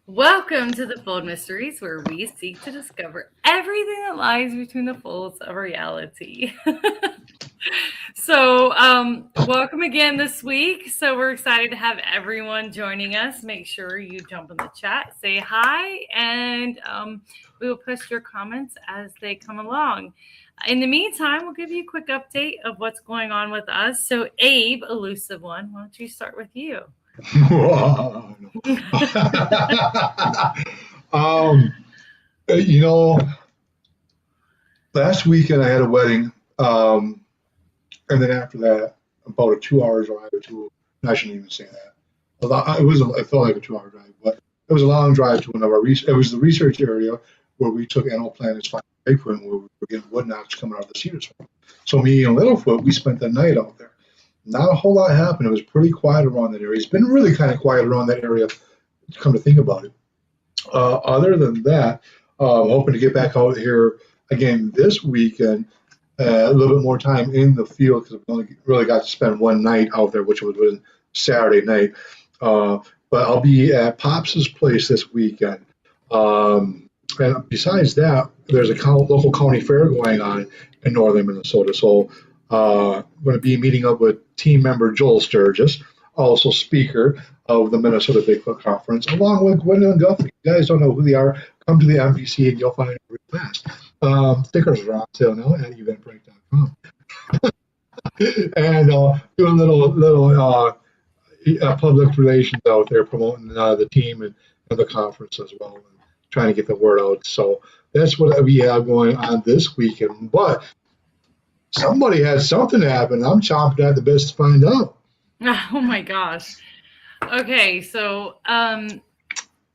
Welcome to the Fold Mysteries, where we seek to discover everything that lies between the folds of reality. Welcome again this week. So, we're excited to have everyone joining us. Make sure you jump in the chat, say hi, and we will post your comments as they come along. In the meantime, we'll give you a quick update of what's going on with us. So, Abe, elusive one, why don't you start with you? um, you know, last weekend I had a wedding, and then after that, about a 2 hour drive to. I shouldn't even say that. It felt like a 2 hour drive, but it was a long drive to one of our. It was the research area where we took animal plants, finding Bigfoot, and where we were getting wood knocks coming out of the cedar swamp. So me and Littlefoot, we spent the night out there. Not a whole lot happened. It was pretty quiet around that area. It's been really kind of quiet around that area. Come to think about it. Other than that, I'm hoping to get back out here again this weekend, a little bit more time in the field because I've only really got to spend one night out there, which was Saturday night. But I'll be at Pops's place this weekend. And besides that, there's a local county fair going on in northern Minnesota. So I'm going to be meeting up with team member Joel Sturgis, also speaker of the Minnesota Bigfoot Conference, along with Gwendolyn Guthrie. You guys don't know who they are, come to the MPC and you'll find it real fast. Stickers are on sale now at eventbrite.com. And doing little public relations out there, promoting the team and the conference as well, and trying to get the word out. So that's what we have going on this weekend. But somebody had something happen. I'm chomping at the bit to find out. Oh my gosh. Okay, so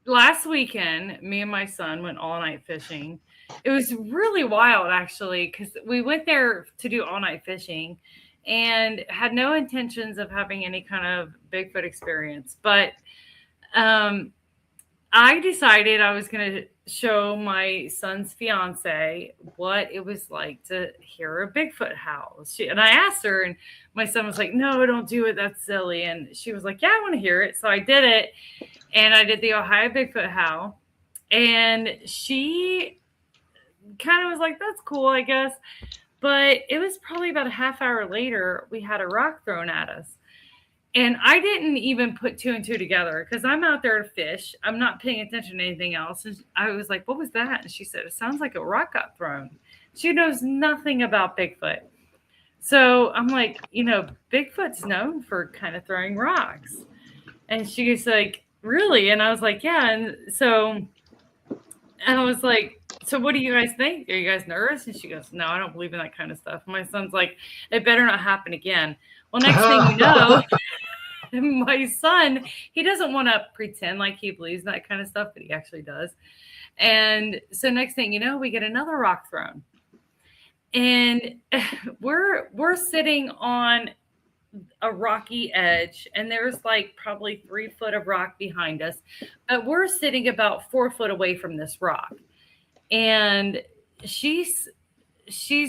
last weekend, me and my son went all night fishing. It was really wild, actually, because we went there to do all night fishing and had no intentions of having any kind of Bigfoot experience. But I decided I was going to show my son's fiance what it was like to hear a Bigfoot howl. And I asked her, and my son was like, "No, don't do it. That's silly." And she was like, "Yeah, I want to hear it." So I did it, and I did the Ohio Bigfoot howl. And she kind of was like, "That's cool, I guess." But it was probably about a half hour later, we had a rock thrown at us. And I didn't even put two and two together because I'm out there to fish. I'm not paying attention to anything else. And I was like, "What was that?" And she said, "It sounds like a rock got thrown." She knows nothing about Bigfoot. So I'm like, Bigfoot's known for kind of throwing rocks. And she was like, "Really?" And I was like, "Yeah." And I was like, "So what do you guys think? Are you guys nervous?" And she goes, "No, I don't believe in that kind of stuff." My son's like, "It better not happen again." Well, next thing you know, my son, he doesn't want to pretend like he believes in that kind of stuff, but he actually does. And so next thing you know, we get another rock thrown. And we're sitting on a rocky edge, and there's like probably 3 foot of rock behind us, but we're sitting about 4 foot away from this rock. And she's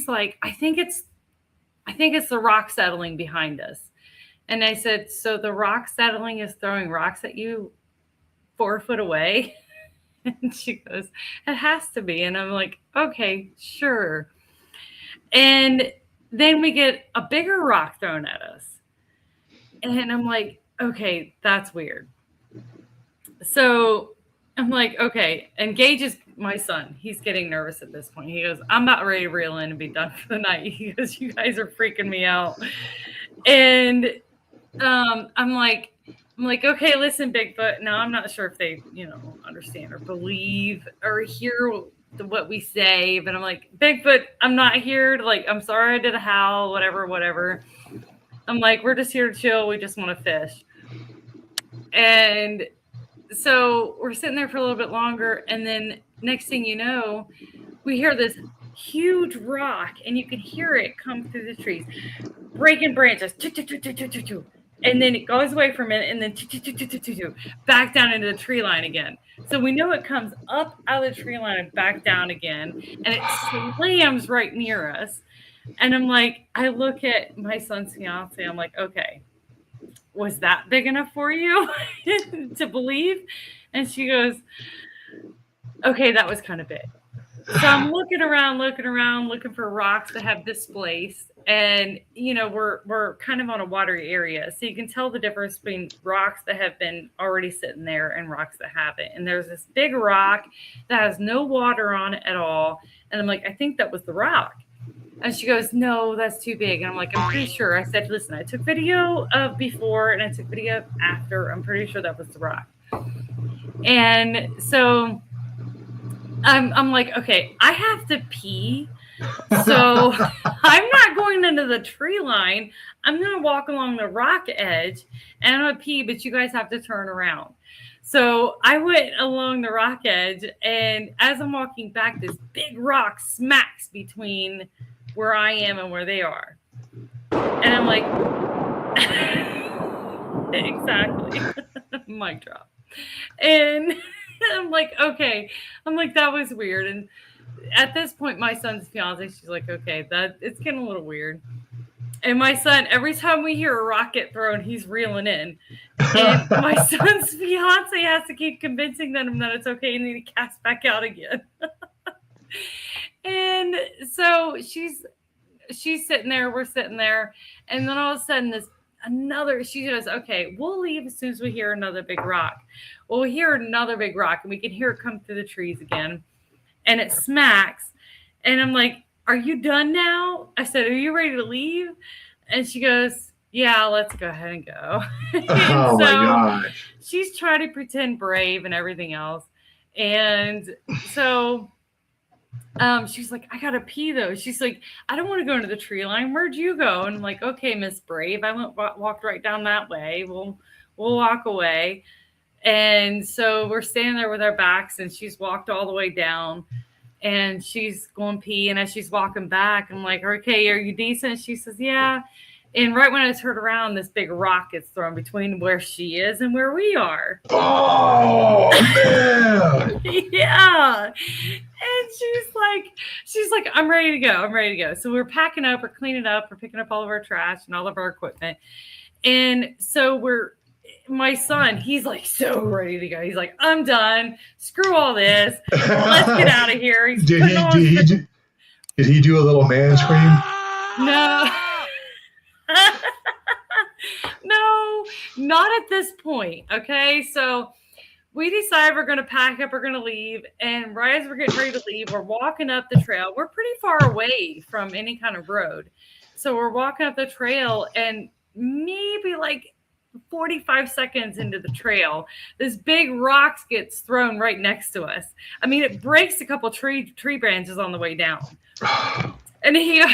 like, I think it's the rock settling behind us." And I said, "So the rock settling is throwing rocks at you 4 foot away?" And she goes, "It has to be." And I'm like, "Okay, sure." And then we get a bigger rock thrown at us. And I'm like, "Okay, that's weird." So I'm like, "Okay." And Gage is my son. He's getting nervous at this point. He goes, "I'm about ready to reel in and be done for the night." He goes, "You guys are freaking me out." And I'm like, "Okay, listen, Bigfoot." Now I'm not sure if they, understand or believe or hear what we say, but I'm like, "Bigfoot, I'm not here to I'm sorry I did a howl, whatever. I'm like, we're just here to chill. We just want to fish." And so we're sitting there for a little bit longer, and then next thing you know, we hear this huge rock, and you can hear it come through the trees, breaking branches. And then it goes away for a minute, and then back down into the tree line again. So we know it comes up out of the tree line and back down again, and it slams right near us. And I'm like, I look at my son's fiance, I'm like, "Okay, was that big enough for you to believe?" And she goes, okay, that was kind of big. So I'm looking around, looking for rocks that have displaced. And, we're kind of on a watery area. So you can tell the difference between rocks that have been already sitting there and rocks that haven't. And there's this big rock that has no water on it at all. And I'm like, I think that was the rock. And she goes, no, that's too big. And I'm like, I'm pretty sure. I said, listen, I took video of before and I took video of after. I'm pretty sure that was the rock. And so I'm like, okay, I have to pee. So I'm not going into the tree line. I'm going to walk along the rock edge and I'm going to pee, but you guys have to turn around. So I went along the rock edge, and as I'm walking back, this big rock smacks between where I am and where they are. And I'm like, exactly. Mic drop. And I'm like, okay. I'm like, that was weird. And at this point, my son's fiance, she's like, okay, it's getting a little weird. And my son, every time we hear a rock get thrown, he's reeling in. And my son's fiance has to keep convincing them that it's okay, and then he casts back out again. And so she's sitting there, we're sitting there, and then all of a sudden she goes, okay, we'll leave as soon as we hear another big rock. Well, we hear another big rock, and we can hear it come through the trees again, and it smacks. And I'm like, are you done now? I said, are you ready to leave? And she goes, yeah, let's go ahead and go. Oh, my gosh. She's trying to pretend brave and everything else. And so she's like, I gotta pee though. She's like, I don't want to go into the tree line. Where'd you go? And I'm like, okay, Miss Brave. I walked right down that way. We'll walk away. And so we're standing there with our backs, and she's walked all the way down, and she's going pee. And as she's walking back, I'm like, okay, are you decent? She says, yeah. And right when I turned around, this big rock gets thrown between where she is and where we are. Oh, man. Yeah. And she's like, I'm ready to go. So we're packing up, we're cleaning up, we're picking up all of our trash and all of our equipment. And so my son, he's like so ready to go. He's like, I'm done. Screw all this. Let's get out of here. Did he do a little man scream? No. No, not at this point. Okay. So we decide we're going to pack up, we're going to leave. And right as we're getting ready to leave, we're walking up the trail. We're pretty far away from any kind of road. So we're walking up the trail, and maybe like 45 seconds into the trail, this big rock gets thrown right next to us. I mean, it breaks a couple tree branches on the way down. And he's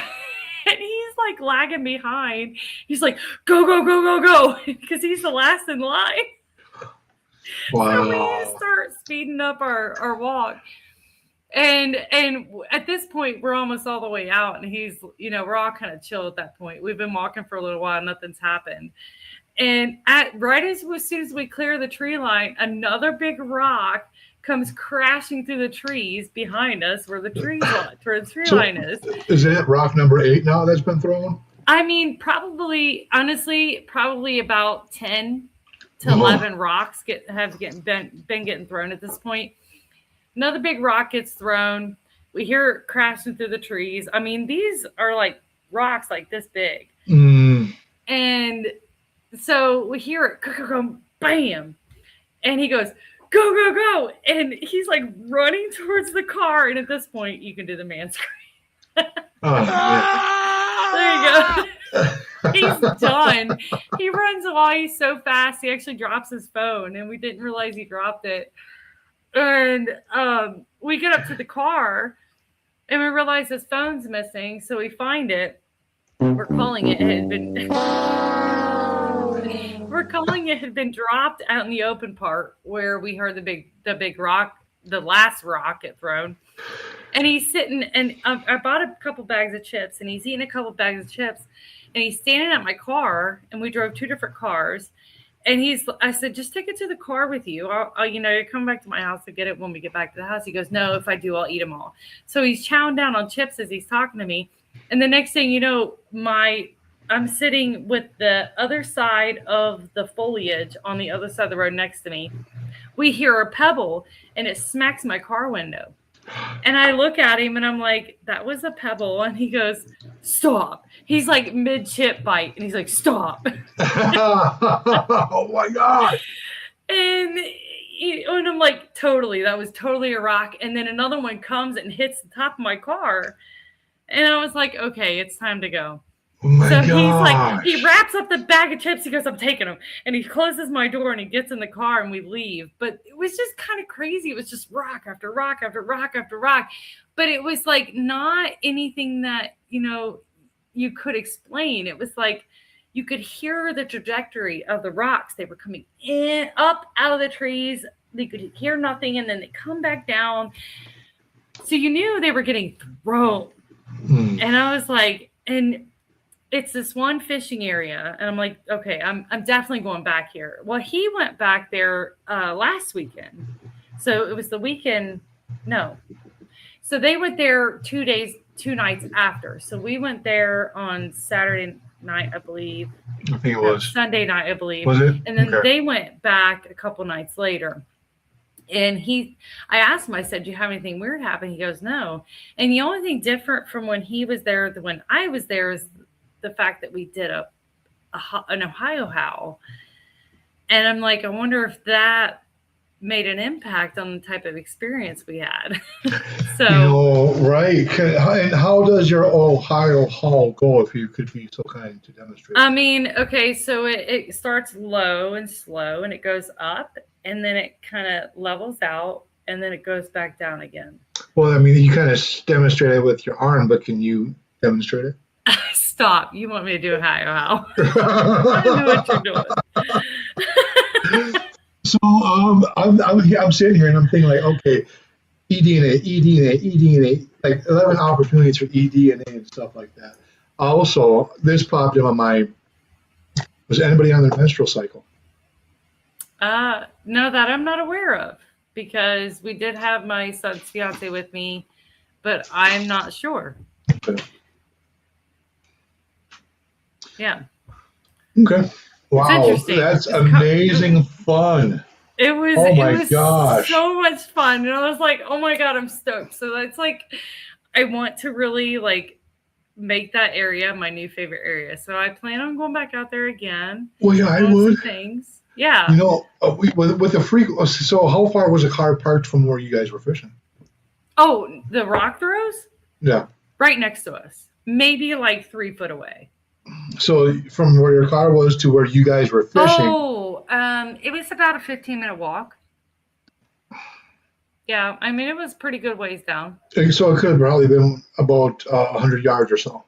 like lagging behind. He's like, go, because he's the last in line. Wow. So we start speeding up our walk. And at this point, we're almost all the way out. And he's, we're all kind of chill at that point. We've been walking for a little while. Nothing's happened. And as soon as we clear the tree line, another big rock comes crashing through the trees behind us where the tree line is. Is it rock number 8 now that's been thrown? I mean, probably about 10 to 11 rocks have been getting thrown at this point. Another big rock gets thrown. We hear it crashing through the trees. I mean, these are like rocks like this big. And so we hear it, go, bam. And he goes, go. And he's like running towards the car. And at this point, you can do the man scream. There you go. He's done. He runs away. He's so fast. He actually drops his phone. And we didn't realize he dropped it. And we get up to the car. And we realize his phone's missing. So we find it. We're calling it had been dropped out in the open part where we heard the big rock, the last rock get thrown. And he's sitting, and I bought a couple bags of chips, and he's eating a couple bags of chips, and he's standing at my car, and we drove 2 different cars. And I said, just take it to the car with you. You're coming back to my house to get it when we get back to the house. He goes, no, if I do, I'll eat them all. So he's chowing down on chips as he's talking to me. And the next thing you know, I'm sitting with the other side of the foliage on the other side of the road next to me we hear a pebble and it smacks my car window. And I look at him and I'm like, that was a pebble. And he goes, stop. He's like mid chip bite. And he's like, stop. Oh my God. And I'm like, totally. That was totally a rock. And then another one comes and hits the top of my car. And I was like, okay, it's time to go. Oh my so gosh. he's like, he wraps up the bag of chips. He goes, I'm taking them. And he closes my door and he gets in the car and we leave. But it was just kind of crazy. It was just rock after rock after rock after rock. But it was like not anything that, you could explain. It was like you could hear the trajectory of the rocks. They were coming up out of the trees. They could hear nothing. And then they come back down. So you knew they were getting thrown. And I was like, and it's this one fishing area. And I'm like, okay, I'm definitely going back here. Well, he went back there last weekend. So it was the weekend. No. So they went there 2 days, 2 nights after. So we went there on Saturday night, I believe. I think it was. Sunday night, I believe. Was it? And then they went back a couple nights later. And I asked him, I said, do you have anything weird happen? He goes, no. And the only thing different from when he was there to when I was there is the fact that we did an Ohio howl. And I'm like, I wonder if that made an impact on the type of experience we had. So, right. And how does your Ohio howl go, if you could be so kind to demonstrate? I mean, okay, so it starts low and slow and it goes up and then it kind of levels out and then it goes back down again. Well, I mean, you kind of demonstrate it with your arm, but can you demonstrate it? Stop. You want me to do a Ohio howl? I don't know what you're doing. So I'm sitting here and I'm thinking like, okay, eDNA, like 11 opportunities for eDNA and stuff like that. Also, this popped in my mind. Was anybody on their menstrual cycle? No, that I'm not aware of, because we did have my son's fiance with me, but I'm not sure. Okay. Yeah. Okay. Wow, that's amazing fun. It was. Oh my it was gosh. so much fun, and I was like, "Oh my God, I'm stoked!" So that's like, I want to really like make that area my new favorite area. So I plan on going back out there again. Well, yeah, I would. Things. Yeah. With the freak. So how far was the car parked from where you guys were fishing? Oh, the rock throws? Yeah. Right next to us, maybe like 3 foot away. So from where your car was to where you guys were fishing. Oh, it was about a 15-minute walk. Yeah, I mean, it was pretty good ways down. So it could have probably been about 100 yards or so.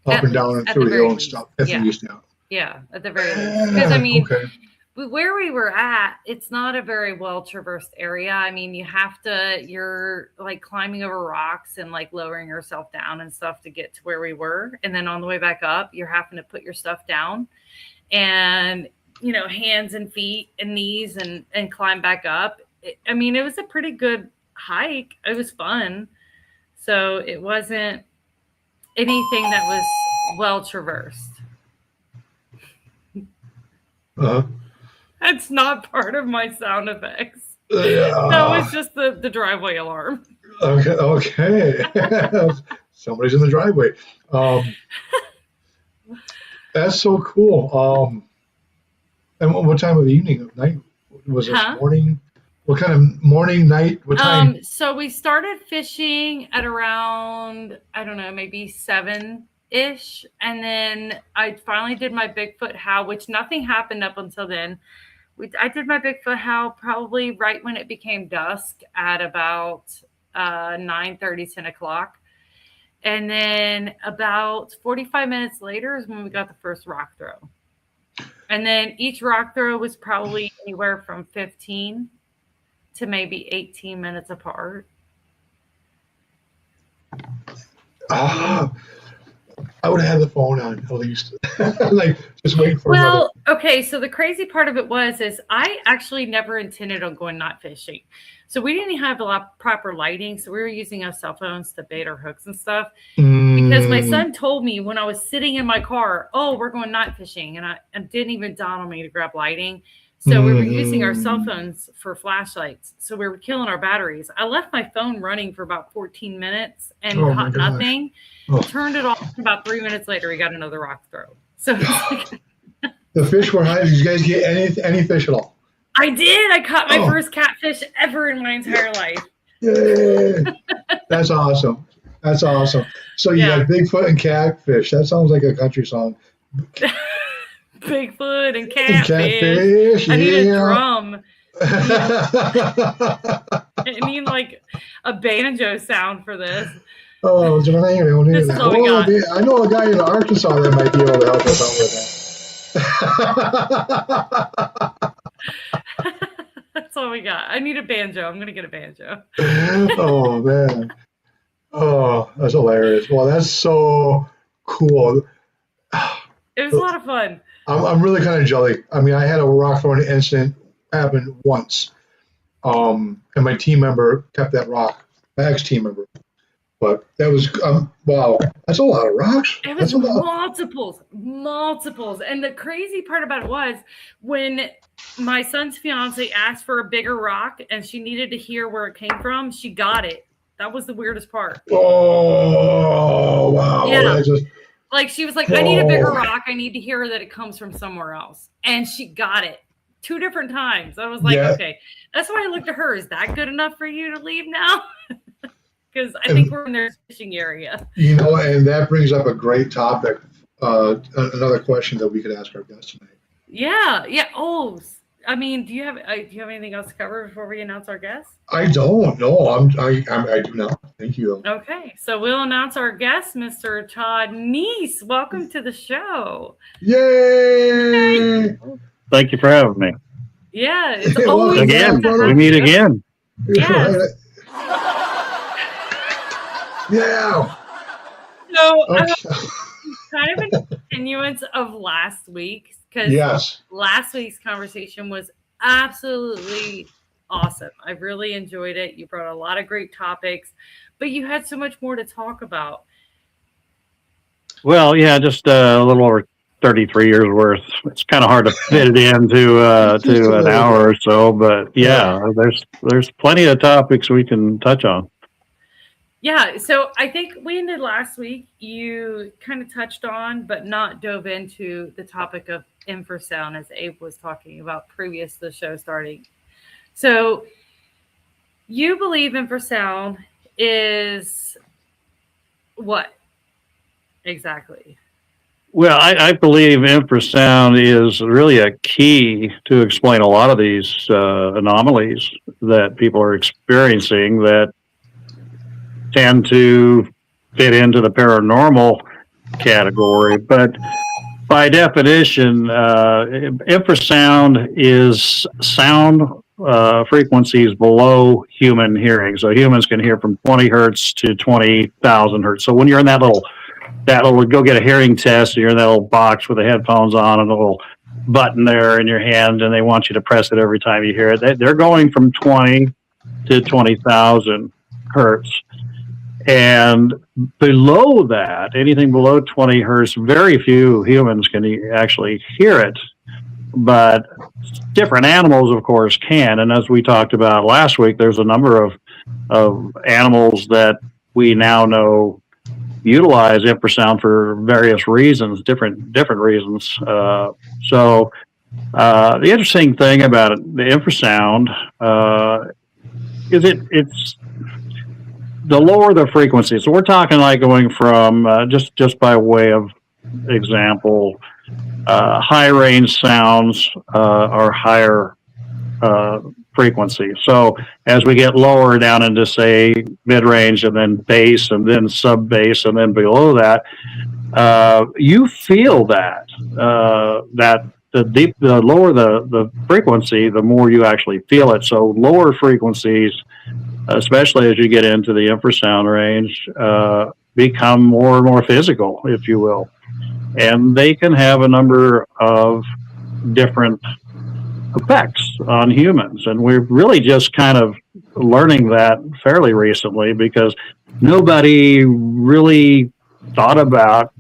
Up and down and through the hill and stuff. At the least, yeah. Yeah, at the very least. Because, I mean, okay. Where we were at, it's not a very well traversed area. I mean, you're like climbing over rocks and like lowering yourself down and stuff to get to where we were. And then on the way back up, you're having to put your stuff down and, hands and feet and knees and climb back up. It was a pretty good hike. It was fun. So it wasn't anything that was well traversed. Uh-huh. That's not part of my sound effects. Yeah. That was just the driveway alarm. Okay. Somebody's in the driveway. That's so cool. And what time of the evening, of night? Was it morning? What kind of morning, night? What time? So we started fishing at around, I don't know, maybe 7-ish. And then I finally did my Bigfoot howl, which nothing happened up until then. I did my Bigfoot howl probably right when it became dusk at about 9:30, 10 o'clock. And then about 45 minutes later is when we got the first rock throw. And then each rock throw was probably anywhere from 15 to maybe 18 minutes apart. I would have had the phone on at least. Like just waiting for another. Okay, so the crazy part of it is I actually never intended on going night fishing. So we didn't have a lot of proper lighting, so we were using our cell phones to bait our hooks and stuff. Because my son told me when I was sitting in my car, oh, we're going night fishing, and it didn't even dawn on me to grab lighting. So we were using our cell phones for flashlights. So we were killing our batteries. I left my phone running for about 14 minutes and caught nothing. Turned it off. About 3 minutes later, we got another rock throw. So the fish were high. Did you guys get any fish at all? I did. I caught my first catfish ever in my entire life. Yay! That's awesome. That's awesome. So you got Bigfoot and catfish. That sounds like a country song. Bigfoot and catfish. I need a drum. I need like a banjo sound for this. Oh, this is all we got. I know a guy in Arkansas that might be able to help us out with that. That's all we got. I need a banjo. I'm going to get a banjo. Oh, man. Oh, that's hilarious. Well, that's so cool. It was a lot of fun. I'm really kind of jelly. I mean, I had a rock throwing incident happen once. And my team member kept that rock, my ex-team member. But that was, wow, that's a lot of rocks. It was multiples. And the crazy part about it was when my son's fiance asked for a bigger rock and she needed to hear where it came from, she got it. That was the weirdest part. Oh, wow. Yeah. Like she was like, I need a bigger rock. I need to hear that it comes from somewhere else. And she got it 2 different times. I was like, okay. That's why I looked at her. Is that good enough for you to leave now? Because I think we're in their fishing area. You know, and that brings up a great topic. Another question that we could ask our guests tonight. Yeah. Oh, I mean, do you have anything else to cover before we announce our guest? I don't. No, I do not. Thank you. Okay, so we'll announce our guest, Mr. Todd Neiss. Welcome to the show. Yay! Thank you for having me. Yeah, it's always again. We meet again. Yes. Yeah. So, kind of a continuance of last week, because last week's conversation was absolutely awesome. I really enjoyed it. You brought a lot of great topics, but you had so much more to talk about. Well, yeah, just a little over 33 years worth. It's kind of hard to fit it into to an hour or so, but yeah, there's plenty of topics we can touch on. Yeah, so I think we ended last week. You kind of touched on, but not dove into the topic of infrasound, as Abe was talking about previous to the show starting. So you believe infrasound is what exactly? Well, I believe infrasound is really a key to explain a lot of these anomalies that people are experiencing that tend to fit into the paranormal category. But by definition, infrasound is sound frequencies below human hearing. So humans can hear from 20 hertz to 20,000 hertz. So when you're in that little go get a hearing test, you're in that little box with the headphones on and a little button there in your hand, and they want you to press it every time you hear it. They're going from 20 to 20,000 hertz. And below that, anything below 20 hertz, very few humans can actually hear it. But different animals, of course, can. And as we talked about last week, there's a number of animals that we now know utilize infrasound for various reasons, different reasons. So the interesting thing about it, the infrasound is it's the lower the frequency. So we're talking like going from just by way of example, high range sounds are higher frequency. So as we get lower down into say mid range and then bass and then sub bass and then below that, you feel that the lower the frequency, the more you actually feel it. So lower frequencies, especially as you get into the infrasound range, become more and more physical, if you will. And they can have a number of different effects on humans. And we're really just kind of learning that fairly recently because nobody really thought about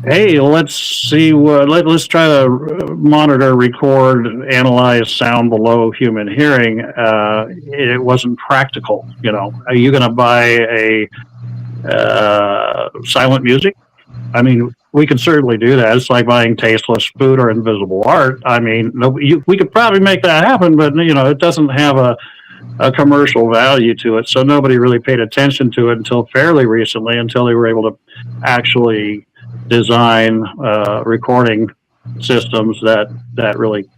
hey, let's see let's try to monitor, record, analyze sound below human hearing. It wasn't practical. Are you going to buy a silent music? I mean, we could certainly do that. It's like buying tasteless food or invisible art. I mean, we could probably make that happen, but it doesn't have a commercial value to it. So nobody really paid attention to it until fairly recently, until they were able to actually design recording systems that really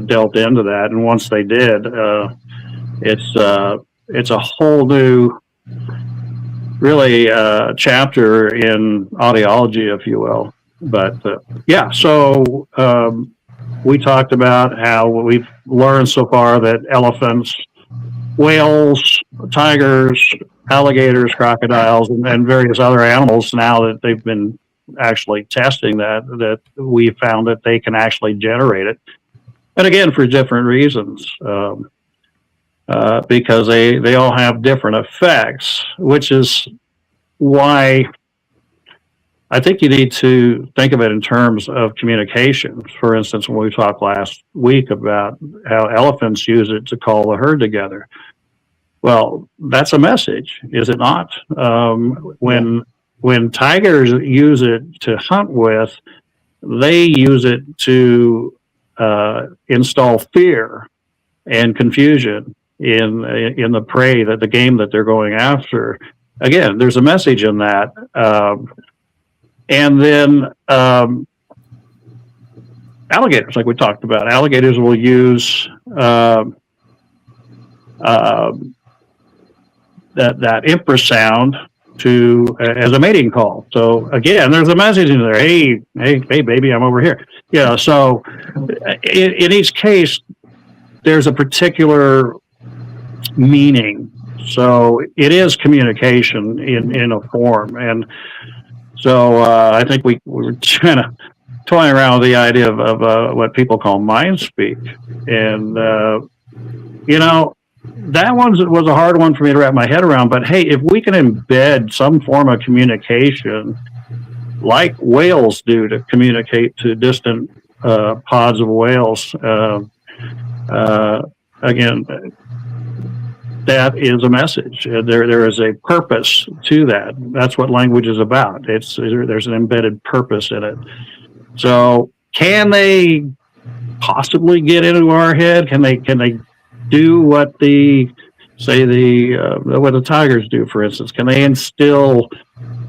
delved into that. And once they did, it's a whole new, really chapter in audiology, if you will. But yeah, so we talked about how we've learned so far that elephants, whales, tigers, alligators, crocodiles, and various other animals, now that they've been actually testing that we found that they can actually generate it. And again, for different reasons, because they all have different effects, which is why I think you need to think of it in terms of communication. For instance, when we talked last week about how elephants use it to call the herd together. Well, that's a message, is it not? When tigers use it to hunt with, they use it to install fear and confusion in the prey, that the game that they're going after. Again, there's a message in that. And then alligators, like we talked about, alligators will use that infrasound as a mating call. So again, there's a message in there. Hey, baby, I'm over here. So in each case, there's a particular meaning. So it is communication in a form. And so I think we were kind of toying around with the idea of what people call mind speak. And, that one was a hard one for me to wrap my head around. But hey, if we can embed some form of communication like whales do to communicate to distant pods of whales, again, that is a message. There is a purpose to that. That's what language is about. There's an embedded purpose in it. So can they possibly get into our head? Can they do what the tigers do, for instance? Can they instill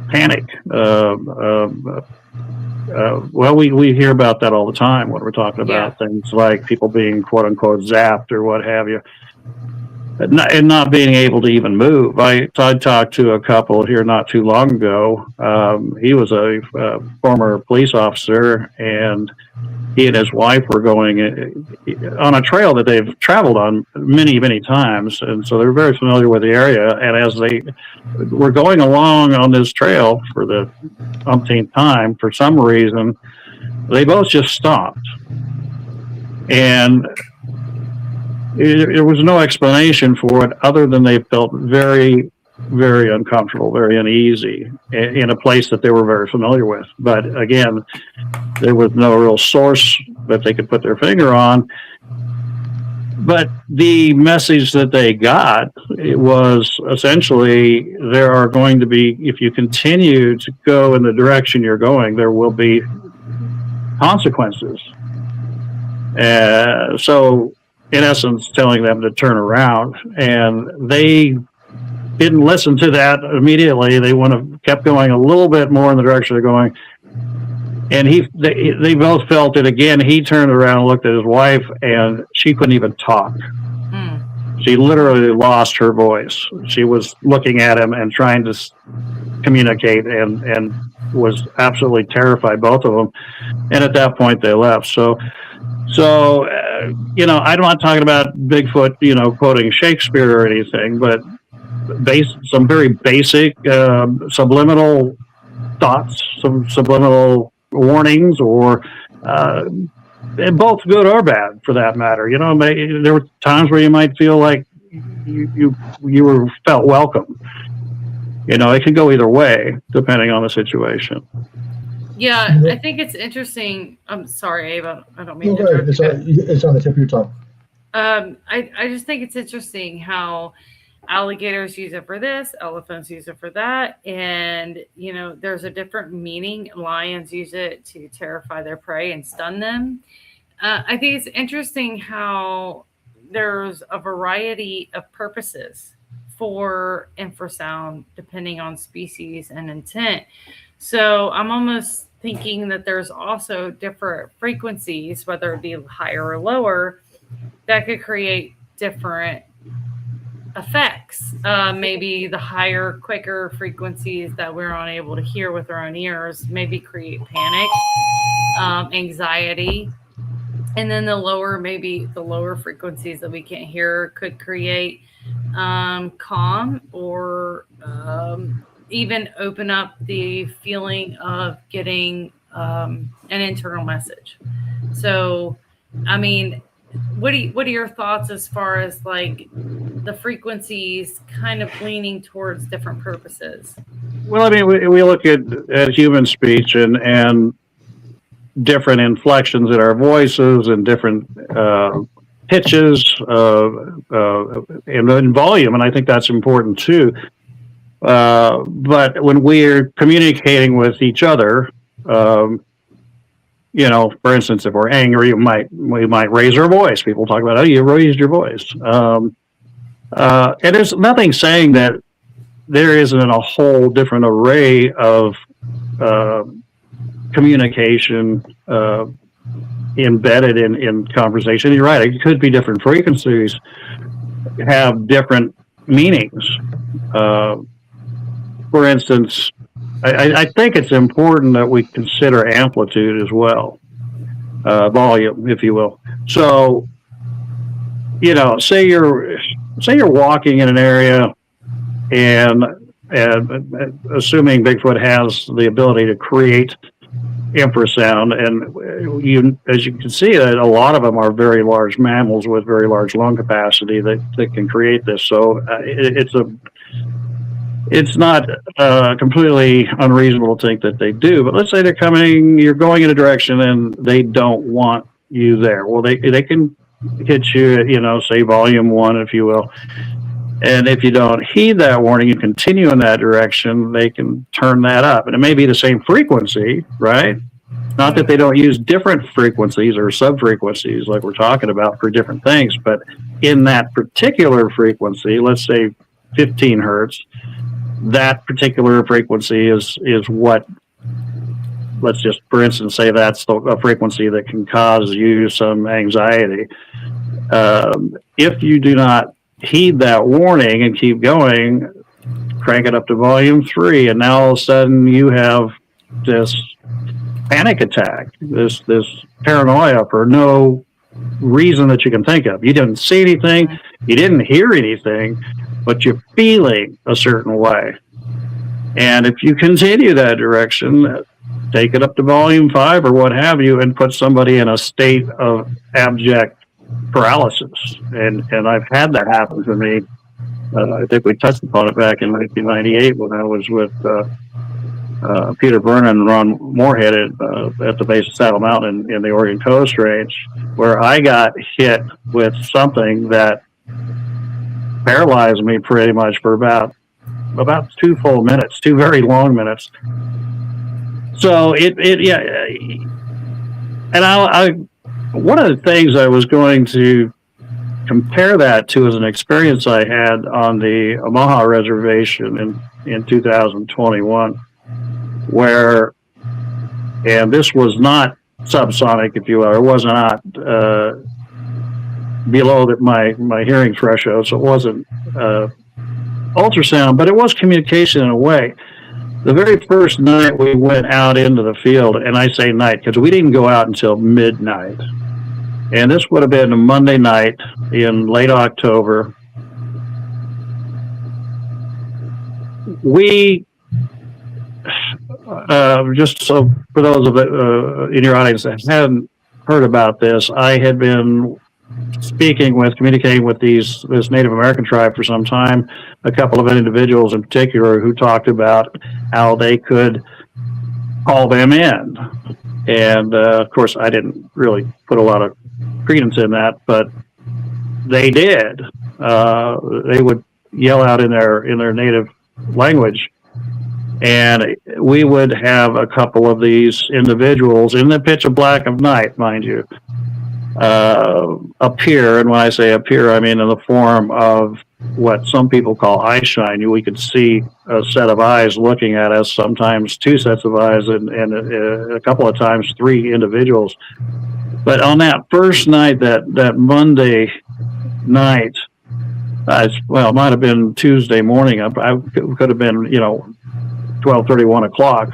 panic? Well, we hear about that all the time when we're talking about things like people being quote unquote zapped or what have you, and not being able to even move. I talked to a couple here not too long ago. He was a former police officer, and he and his wife were going on a trail that they've traveled on many, many times. And so they're very familiar with the area. And as they were going along on this trail for the umpteenth time, for some reason, they both just stopped. And there was no explanation for it other than they felt very, very uncomfortable, very uneasy in a place that they were very familiar with. But again, there was no real source that they could put their finger on. But the message that they got, it was essentially, there are going to be, if you continue to go in the direction you're going, there will be consequences. So in essence, telling them to turn around, and they didn't listen to that immediately. They kept going a little bit more in the direction they're going. And they both felt it again. He turned around and looked at his wife, and she couldn't even talk. She literally lost her voice. She was looking at him and trying to communicate, and was absolutely terrified, both of them. And at that point, they left. So I'm not talking about Bigfoot, quoting Shakespeare or anything, but some very basic subliminal thoughts, some subliminal warnings, or both good or bad for that matter. There were times where you might feel like you felt welcome. It can go either way depending on the situation. Yeah, I think it's interesting. I'm sorry, Ava. I don't mean No, to go ahead. interrupt you. It's on the tip of your tongue. I just think it's interesting how alligators use it for this, elephants use it for that, and there's a different meaning. Lions use it to terrify their prey and stun them. I think it's interesting how there's a variety of purposes for infrasound depending on species and intent. So I'm almost thinking that there's also different frequencies, whether it be higher or lower, that could create different effects. Maybe the higher, quicker frequencies that we're unable to hear with our own ears maybe create panic, anxiety. And then maybe the lower frequencies that we can't hear could create calm or even open up the feeling of getting an internal message. So, I mean, what are your thoughts as far as like the frequencies kind of leaning towards different purposes? Well, I mean, we look at human speech and different inflections in our voices and different pitches and volume, and I think that's important too. But when we're communicating with each other, for instance, if we're angry, we might raise our voice. People talk about, oh, you raised your voice. And there's nothing saying that there isn't a whole different array of communication embedded in conversation. You're right. It could be different frequencies, have different meanings. For instance, I think it's important that we consider amplitude as well, volume, if you will. So, say you're walking in an area, and assuming Bigfoot has the ability to create infrasound, and as you can see, that a lot of them are very large mammals with very large lung capacity that can create this. So it's not completely unreasonable to think that they do. But let's say you're going in a direction and they don't want you there. Well, they can hit you, say volume 1, if you will. And if you don't heed that warning and continue in that direction, they can turn that up. And it may be the same frequency, right? Not that they don't use different frequencies or sub-frequencies like we're talking about for different things, but in that particular frequency, let's say 15 hertz, that particular frequency is what, let's just, for instance, say that's a frequency that can cause you some anxiety. If you do not heed that warning and keep going, crank it up to volume 3, and now all of a sudden you have this panic attack, this paranoia for no reason that you can think of. You didn't see anything, you didn't hear anything, but you're feeling a certain way. And if you continue that direction, take it up to volume 5 or what have you, and put somebody in a state of abject paralysis. And I've had that happen to me. I think we touched upon it back in 1998 when I was with Peter Vernon and Ron Moorhead at the base of Saddle Mountain in the Oregon Coast Range, where I got hit with something that paralyzed me pretty much for about 2 full minutes, 2 very long minutes. So yeah. And I one of the things I was going to compare that to is an experience I had on the Omaha Reservation in 2021, where, and this was not subsonic, if you will, it was not below my hearing threshold, so it wasn't ultrasound, but it was communication in a way. The very first night we went out into the field, and I say night because we didn't go out until midnight, and this would have been a Monday night in late October. We just so for those of in your audience that hadn't heard about this, I had been communicating with this Native American tribe for some time. A couple of individuals in particular who talked about how they could call them in. And of course, I didn't really put a lot of credence in that, but they did. They would yell out in their native language, and we would have a couple of these individuals in the pitch of black of night, mind you, appear. And when I say appear, I mean in the form of what some people call eye shine. We could see a set of eyes looking at us, sometimes two sets of eyes, and a couple of times three individuals. But on that first night, that Monday night, well, it might have been Tuesday morning. I could have been, 12:30, 1 o'clock.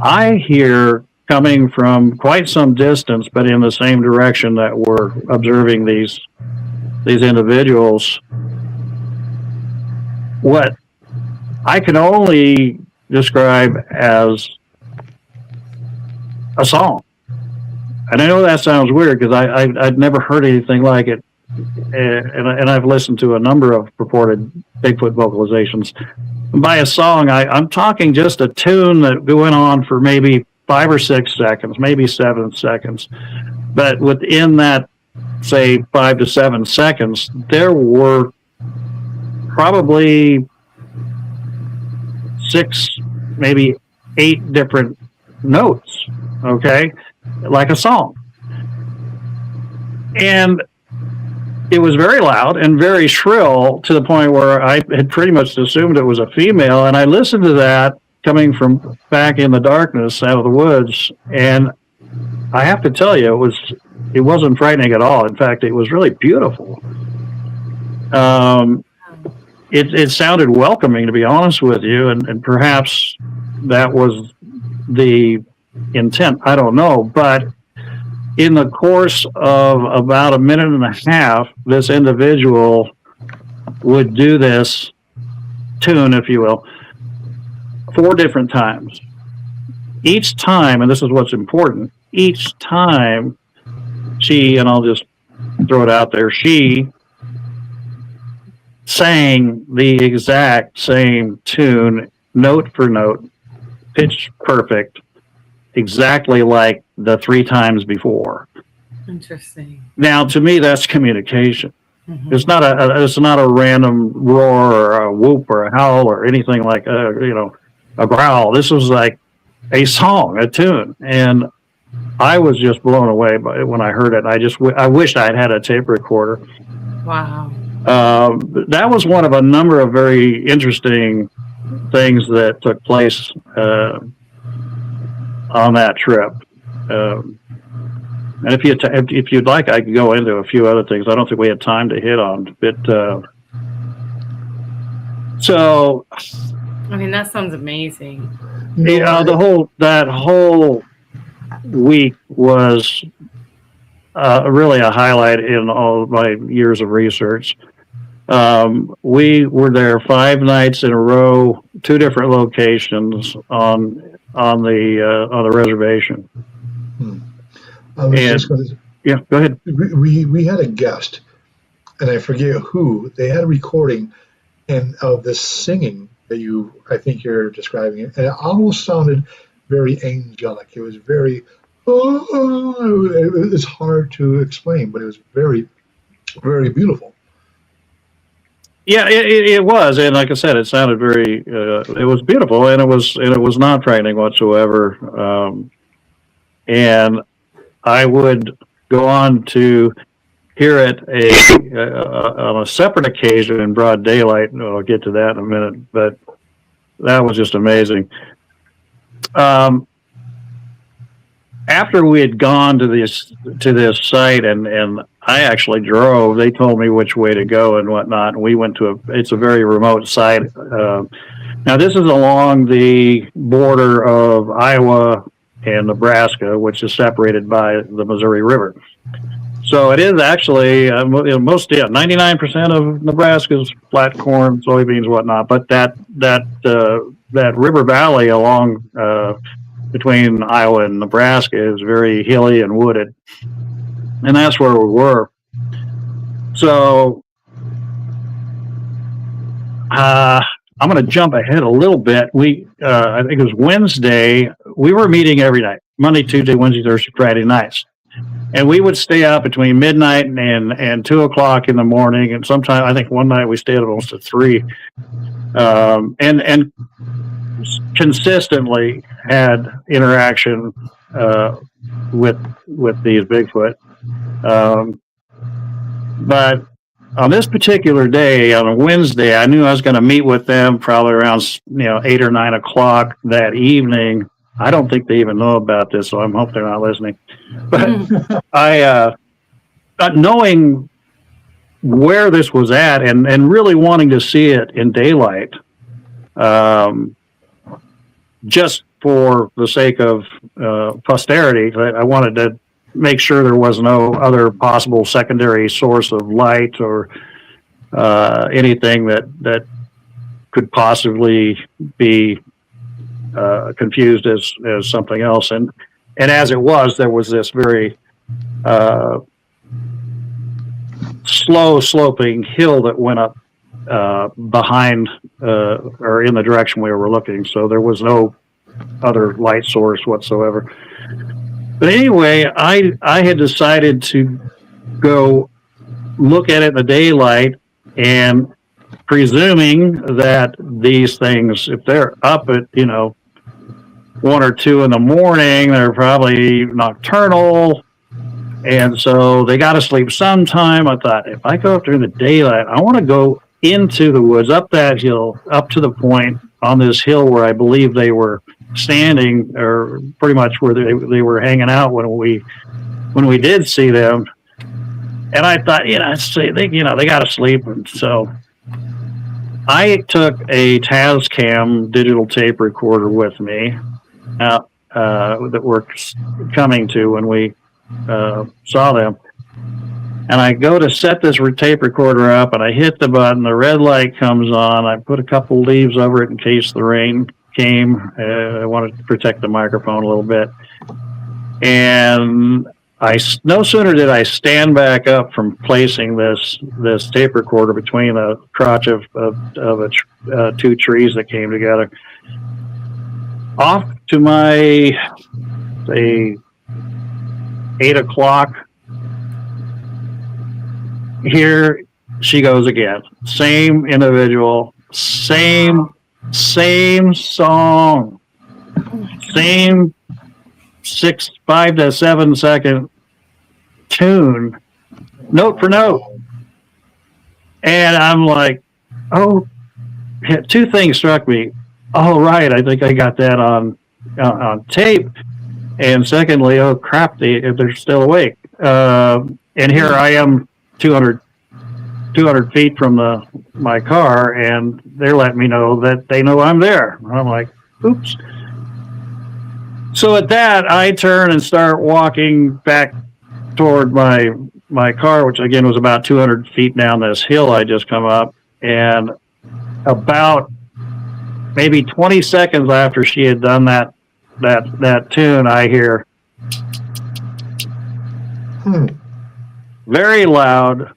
I hear coming from quite some distance, but in the same direction that we're observing these individuals, what I can only describe as a song. And I know that sounds weird because I'd never heard anything like it. And I've listened to a number of purported Bigfoot vocalizations. By a song, I'm talking just a tune that went on for maybe 5 or 6 seconds, maybe 7 seconds. But within that, say, 5 to 7 seconds, there were probably 6, maybe 8 different notes, okay, like a song. And it was very loud and very shrill to the point where I had pretty much assumed it was a female. And I listened to that coming from back in the darkness out of the woods. And I have to tell you, it wasn't frightening at all. In fact, it was really beautiful. It sounded welcoming, to be honest with you. And perhaps that was the intent. I don't know. But in the course of about a minute and a half, this individual would do this tune, if you will, 4 different times. Each time, and this is what's important, each time she, and I'll just throw it out there, she sang the exact same tune, note for note, pitch perfect, exactly like the 3 times before. Interesting. Now, to me, that's communication. Mm-hmm. It's not a random roar or a whoop or a howl or anything like a growl. This was like a song, a tune, and I was just blown away by it when I heard it. I wished I had a tape recorder. Wow. That was one of a number of very interesting things that took place on that trip. And if you'd like, I could go into a few other things. I don't think we had time to hit on, but so. I mean, that sounds amazing. That whole week was really a highlight in all of my years of research. We were there 5 nights in a row, 2 different locations on the reservation. Go ahead. We had a guest, and I forget who. They had a recording of this singing that I think you're describing it, and it almost sounded very angelic. It was very, it's hard to explain, but it was very, very beautiful. Yeah, it was, and like I said, it sounded very. It was beautiful, and it was not frightening whatsoever. And I would go on to hear it on a separate occasion in broad daylight. I'll get to that in a minute, but that was just amazing. After we had gone to this site, and I actually drove, they told me which way to go and whatnot, and we went to it's a very remote site. Now this is along the border of Iowa and Nebraska, which is separated by the Missouri River. So it is actually 99% of Nebraska's flat corn, soybeans, whatnot. But that river valley along between Iowa and Nebraska is very hilly and wooded, and that's where we were. So I'm going to jump ahead a little bit. I think it was Wednesday. We were meeting every night, Monday, Tuesday, Wednesday, Thursday, Friday nights. And we would stay up between midnight and 2 o'clock in the morning. And sometimes, I think one night we stayed almost at 3. And consistently had interaction with these Bigfoot. But on this particular day, on a Wednesday, I knew I was going to meet with them probably around 8 or 9 o'clock that evening. I don't think they even know about this, so I hope they're not listening. But knowing where this was at and really wanting to see it in daylight, just for the sake of posterity, I wanted to make sure there was no other possible secondary source of light or anything that could possibly be confused as something else. And as it was, there was this very slow sloping hill that went up behind or in the direction we were looking. So there was no other light source whatsoever. But anyway, I had decided to go look at it in the daylight, and presuming that these things, if they're up at 1 or 2 in the morning, they're probably nocturnal, and so they got to sleep sometime. I thought, if I go up during the daylight, I want to go into the woods, up that hill, up to the point on this hill where I believe they were standing, or pretty much where they were hanging out when we did see them. And I thought, they got to sleep, and so I took a Tascam digital tape recorder with me out that we're coming to when we saw them. And I go to set this tape recorder up, and I hit the button. The red light comes on. I put a couple leaves over it in case the rain came. I wanted to protect the microphone a little bit. And no sooner did I stand back up from placing this tape recorder between the crotch of 2 trees that came together, off to my, say, 8 o'clock, here she goes again. Same individual, same song, same 5 to 7 second tune, note for note. And I'm like, oh, 2 things struck me. Oh, right, I think I got that on tape. And secondly, oh crap, they're still awake. And here I am 200 feet from my car, and they're letting me know that they know I'm there. And I'm like, oops. So at that, I turn and start walking back toward my car, which again was about 200 feet down this hill I just come up. And about maybe 20 seconds after she had done that tune, I hear very loud.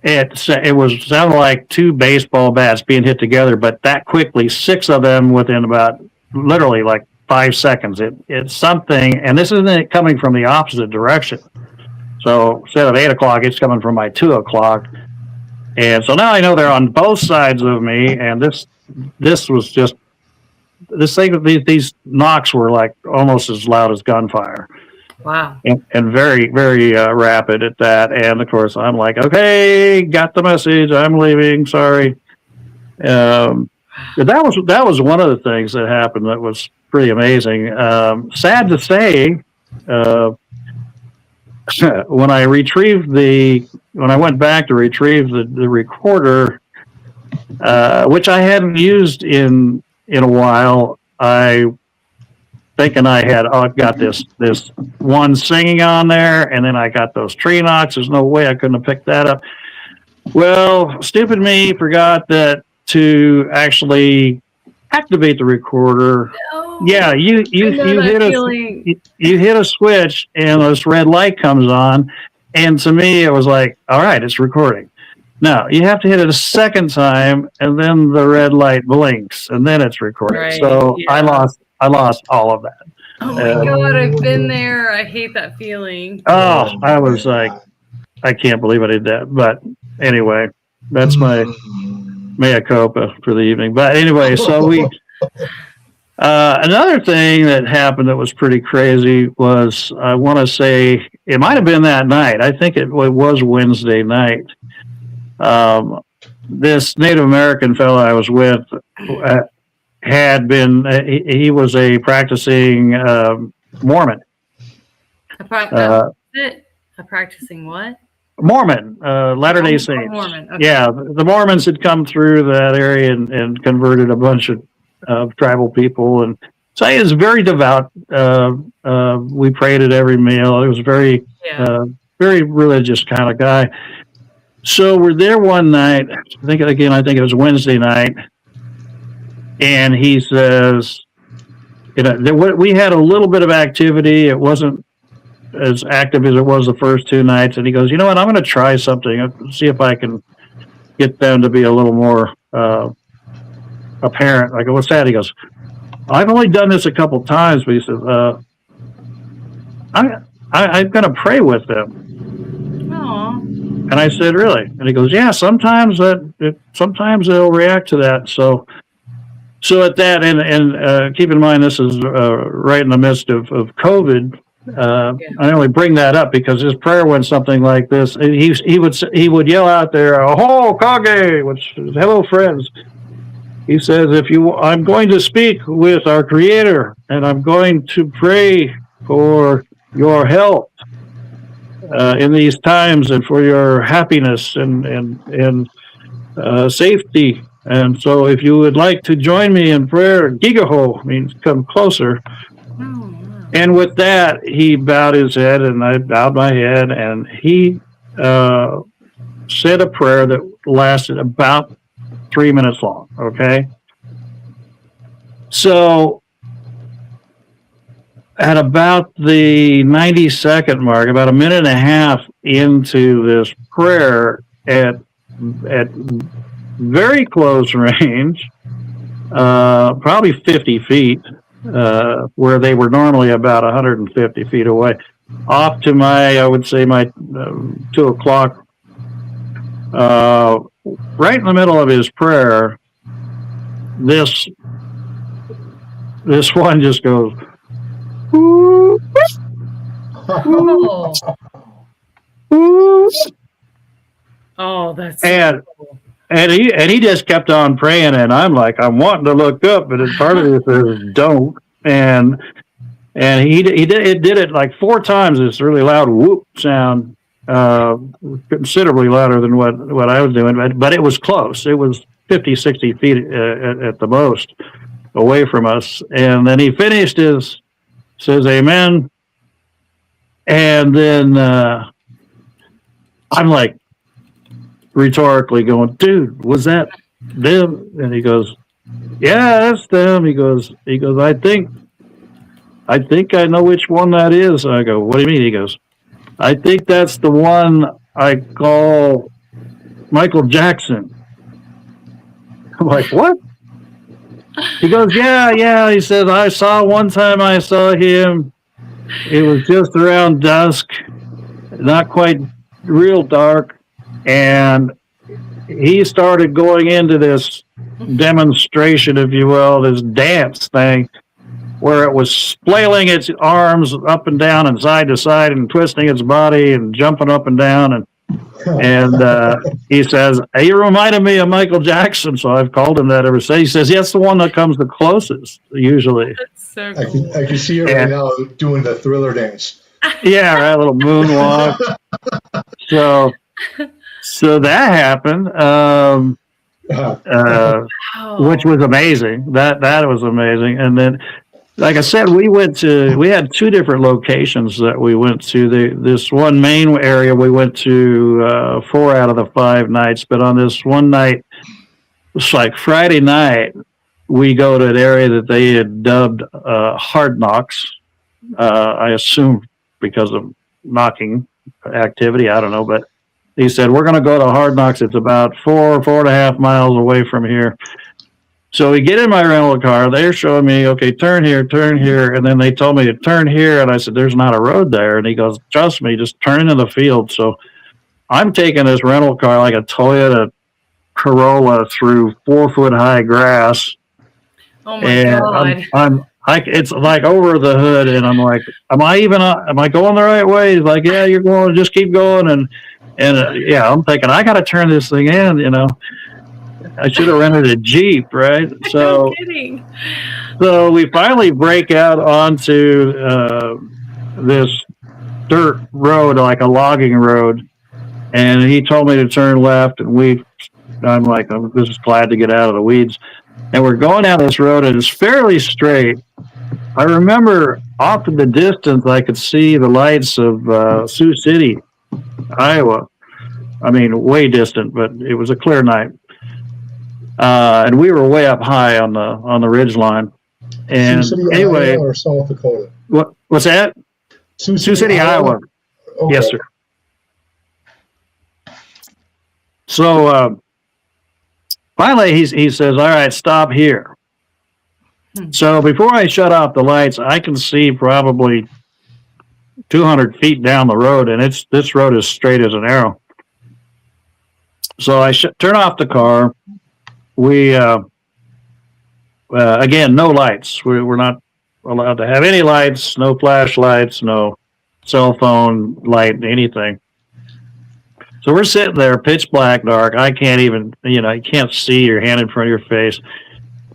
It was sounded like 2 baseball bats being hit together, but that quickly, 6 of them within about literally like 5 seconds. It's something, and this isn't coming from the opposite direction. So instead of 8 o'clock, it's coming from my 2 o'clock. And so now I know they're on both sides of me, and this was just this thing. These knocks were like almost as loud as gunfire. Wow. And very, very rapid at that. And of course, I'm like, okay, got the message. I'm leaving. Sorry. That was one of the things that happened that was pretty amazing. Sad to say, when I went back to retrieve the recorder, which I hadn't used in a while, I've got this one singing on there, and then I got those tree knocks. There's no way I couldn't have picked that up. Well, stupid me forgot that to actually activate the recorder. No. Yeah, you hit a switch, and this red light comes on, and to me it was like, all right, it's recording. No, you have to hit it a second time, and then the red light blinks, and then it's recorded. Right, So yeah. I lost all of that. Oh my God, I've been there. I hate that feeling. Oh, I was like, I can't believe I did that. But anyway, that's my mea culpa for the evening. But anyway, so we. Another thing that happened that was pretty crazy was, I want to say it might have been that night. I think it was Wednesday night. This Native American fellow I was with had been, he was a practicing Mormon. A practicing what? Mormon, Latter-day Saints. Mormon. Okay. Yeah, the Mormons had come through that area and converted a bunch of tribal people, and so he was very devout. We prayed at every meal. He was very religious kind of guy. So we're there one night. I think it was Wednesday night, and he says, we had a little bit of activity. It wasn't as active as it was the first two nights, and he goes, you know what? I'm going to try something. See if I can get them to be a little more apparent. I go, what's that? He goes, I've only done this a couple times, but he says, I'm going to pray with them. Aww. And I said, really? And he goes, yeah, sometimes they'll react to that. So at that, and keep in mind, this is right in the midst of COVID. I only bring that up because his prayer went something like this. He would yell out there, "Aho, Kage," which is hello, friends. He says, I'm going to speak with our Creator, and I'm going to pray for your health in these times, and for your happiness and safety. And so, if you would like to join me in prayer, Gigaho means come closer. And with that, he bowed his head, and I bowed my head, and he said a prayer that lasted about 3 minutes long. Okay. So at about the 90-second mark, about a minute and a half into this prayer, at very close range, probably 50 feet, where they were normally about 150 feet away, off to I would say my 2 o'clock, right in the middle of his prayer, this one just goes, "Ooh, Oh. ooh." Oh, that's And so cool. and he just kept on praying, and I'm like, I'm wanting to look up, but part of it says don't. And he did it like 4 times. This really loud whoop sound, considerably louder than what I was doing, but it was close. It was 50, 60 feet at the most away from us. And then he finished says amen. And then I'm like rhetorically going, dude, was that them? And he goes, yeah, that's them. He goes, I think I know which one that is. And I go, what do you mean? He goes, I think that's the one I call Michael Jackson. I'm like, what? He goes, yeah. He says, I saw him. It was just around dusk, not quite real dark. And he started going into this demonstration, if you will, this dance thing, where it was flailing its arms up and down and side to side and twisting its body and jumping up and down. And he says, hey, you reminded me of Michael Jackson, so I've called him that ever since. He says, yes, the one that comes the closest, usually. That's so cool. I can see her right now doing the Thriller dance. Yeah, right, a little moonwalk. So that happened, which was amazing. That was amazing. And then, like I said, we had 2 different locations that we went to. This one main area we went to 4 out of the 5 nights, but on this one night, it's like Friday night, we go to an area that they had dubbed Hard Knocks. I assume because of knocking activity, I don't know, but he said, we're going to go to Hard Knocks. It's about 4.5 miles away from here. So we get in my rental car. They're showing me, okay, turn here. And then they told me to turn here. And I said, there's not a road there. And he goes, trust me, just turn into the field. So I'm taking this rental car like a Toyota Corolla through 4-foot high grass. Oh my God. It's like over the hood, and I'm like, am I going the right way? He's like, yeah, you're going, just keep going. And yeah, I'm thinking, I got to turn this thing in, I should have rented a Jeep, right? So, no kidding. So we finally break out onto this dirt road, like a logging road, and he told me to turn left, and I'm like, I'm just glad to get out of the weeds. And we're going down this road, and it's fairly straight. I remember off in the distance, I could see the lights of Sioux City, Iowa. I mean, way distant, but it was a clear night. And we were way up high on the ridge line. And Sioux City, anyway, Iowa or South Dakota? What's that? Sioux City, Iowa. Okay. Yes, sir. So finally, he says, all right, stop here. So before I shut off the lights, I can see probably 200 feet down the road, and this road is straight as an arrow. So I turn off the car. We, again, no lights. We're not allowed to have any lights, no flashlights, no cell phone light, anything. So we're sitting there, pitch black, dark. I can't even, you can't see your hand in front of your face.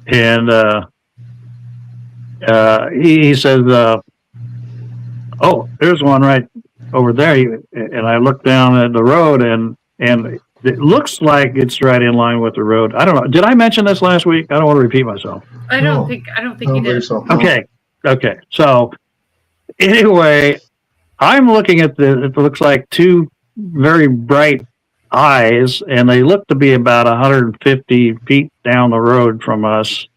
And he says, oh, there's one right over there. And I look down at the road, and it looks like it's right in line with the road. I don't know. Did I mention this last week? I don't want to repeat myself. I don't think you did. So. Okay. So anyway, I'm looking at it looks like two very bright eyes, and they look to be about 150 feet down the road from us.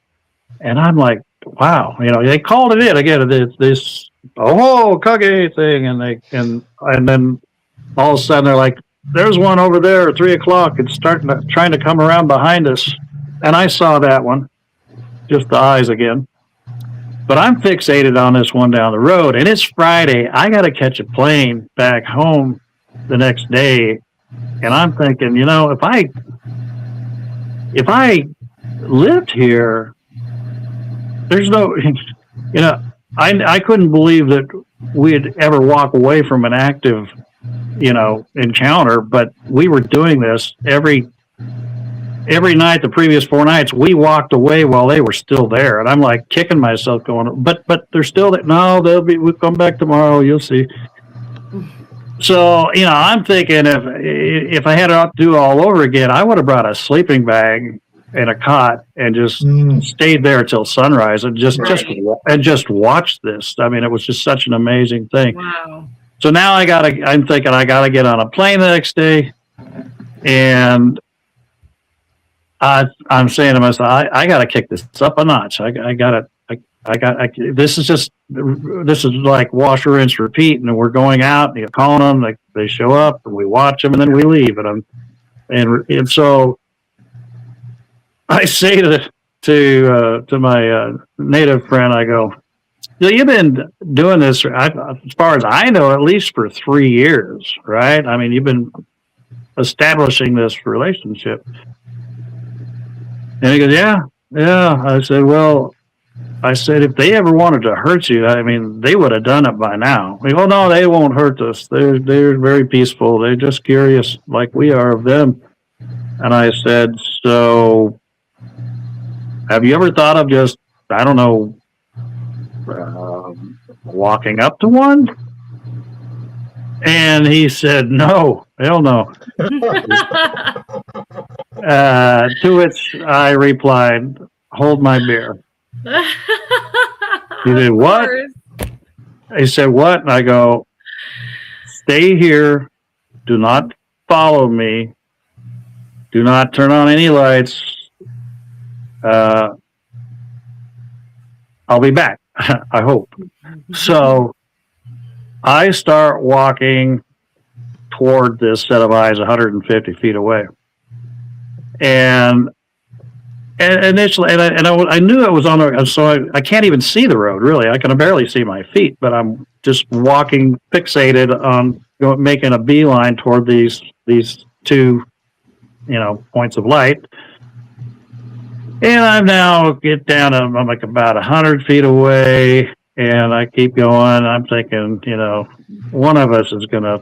And I'm like, wow, they called it in again. This kage thing, and then all of a sudden they're like, there's one over there at 3:00. It's trying to come around behind us, and I saw that one, just the eyes again. But I'm fixated on this one down the road, and it's Friday. I got to catch a plane back home the next day, and I'm thinking, if I lived here, there's no, I couldn't believe that we'd ever walk away from an active, encounter, but we were doing this every night. The previous 4 nights, we walked away while they were still there, and I'm like kicking myself, going, but they're still there. No, we'll come back tomorrow. You'll see. So, I'm thinking if I had to do all over again, I would have brought a sleeping bag and a cot and just stayed there till sunrise and just watched this. I mean, it was just such an amazing thing. Wow. So now I'm thinking I gotta get on a plane the next day, and I'm saying to myself, I gotta kick this up a notch. This is like wash, rinse, repeat, and we're going out and you're calling them, they show up, and we watch them, and then we leave. And so I say to my native friend, I go, you've been doing this, as far as I know, at least for 3 years, right? I mean, you've been establishing this relationship. And he goes, yeah. I said, if they ever wanted to hurt you, I mean, they would have done it by now. We go, no, they won't hurt us. They're very peaceful. They're just curious, like we are of them. And I said, so have you ever thought of just, I don't know, walking up to one? And he said, no, hell no. To which I replied, hold my beer. He said, what? He said, what? And I go, stay here. Do not follow me. Do not turn on any lights. I'll be back, I hope. So I start walking toward this set of eyes 150 feet away. And initially, I knew it was on the, so I can't even see the road, really. I can barely see my feet, but I'm just walking, fixated on making a beeline toward these two, points of light. And I'm now get down, I'm like about 100 feet away, and I keep going. I'm thinking, one of us is going to,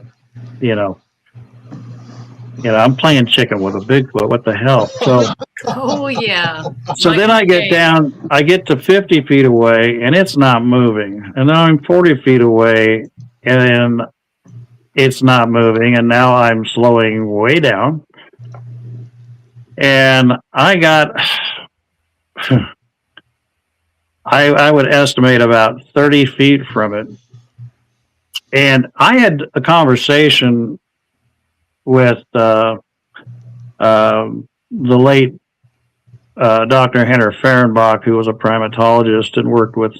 I'm playing chicken with a Bigfoot. What the hell? So, oh yeah. So then I get down, I get to 50 feet away, and it's not moving. And then I'm 40 feet away, and it's not moving. And now I'm slowing way down. And I got, I would estimate about 30 feet from it. And I had a conversation with the late Dr. Henry Fehrenbach, who was a primatologist and worked with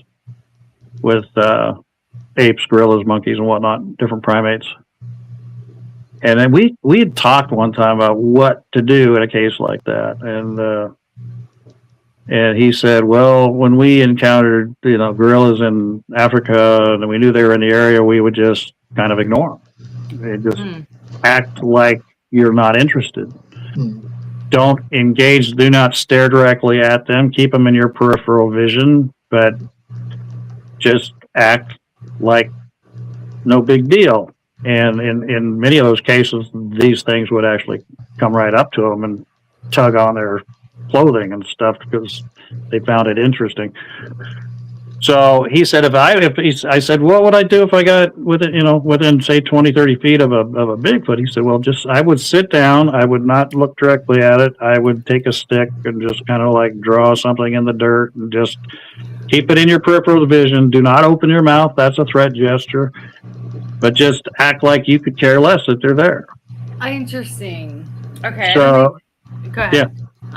apes, gorillas, monkeys, and whatnot, different primates. And then we had talked one time about what to do in a case like that, and he said, well, when we encountered gorillas in Africa and we knew they were in the area, we would just kind of ignore them. They just act like you're not interested. Don't engage, do not stare directly at them, keep them in your peripheral vision, but just act like no big deal. And in many of those cases, these things would actually come right up to them and tug on their clothing and stuff because they found it interesting. So he said, I said, what would I do if I got within say 20, 30 feet of a Bigfoot? He said, well, I would sit down. I would not look directly at it. I would take a stick and just kind of like draw something in the dirt and just keep it in your peripheral vision. Do not open your mouth. That's a threat gesture, but just act like you could care less that they're there. Interesting. Okay. So, go ahead. Yeah.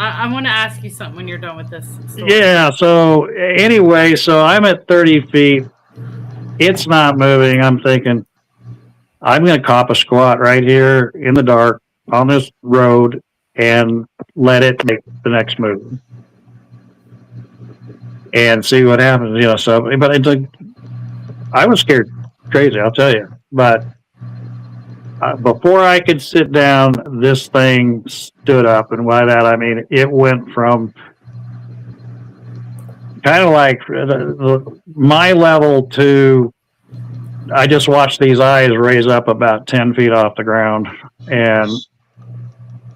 I want to ask you something when you're done with this story. Yeah, so anyway, so I'm at 30 feet. It's not moving. I'm thinking, I'm going to cop a squat right here in the dark on this road and let it make the next move. And see what happens, So, but it's like, I was scared crazy, I'll tell you. But before I could sit down, this thing stood up, and by that I mean it went from kind of like my level to I just watched these eyes raise up about 10 feet off the ground, and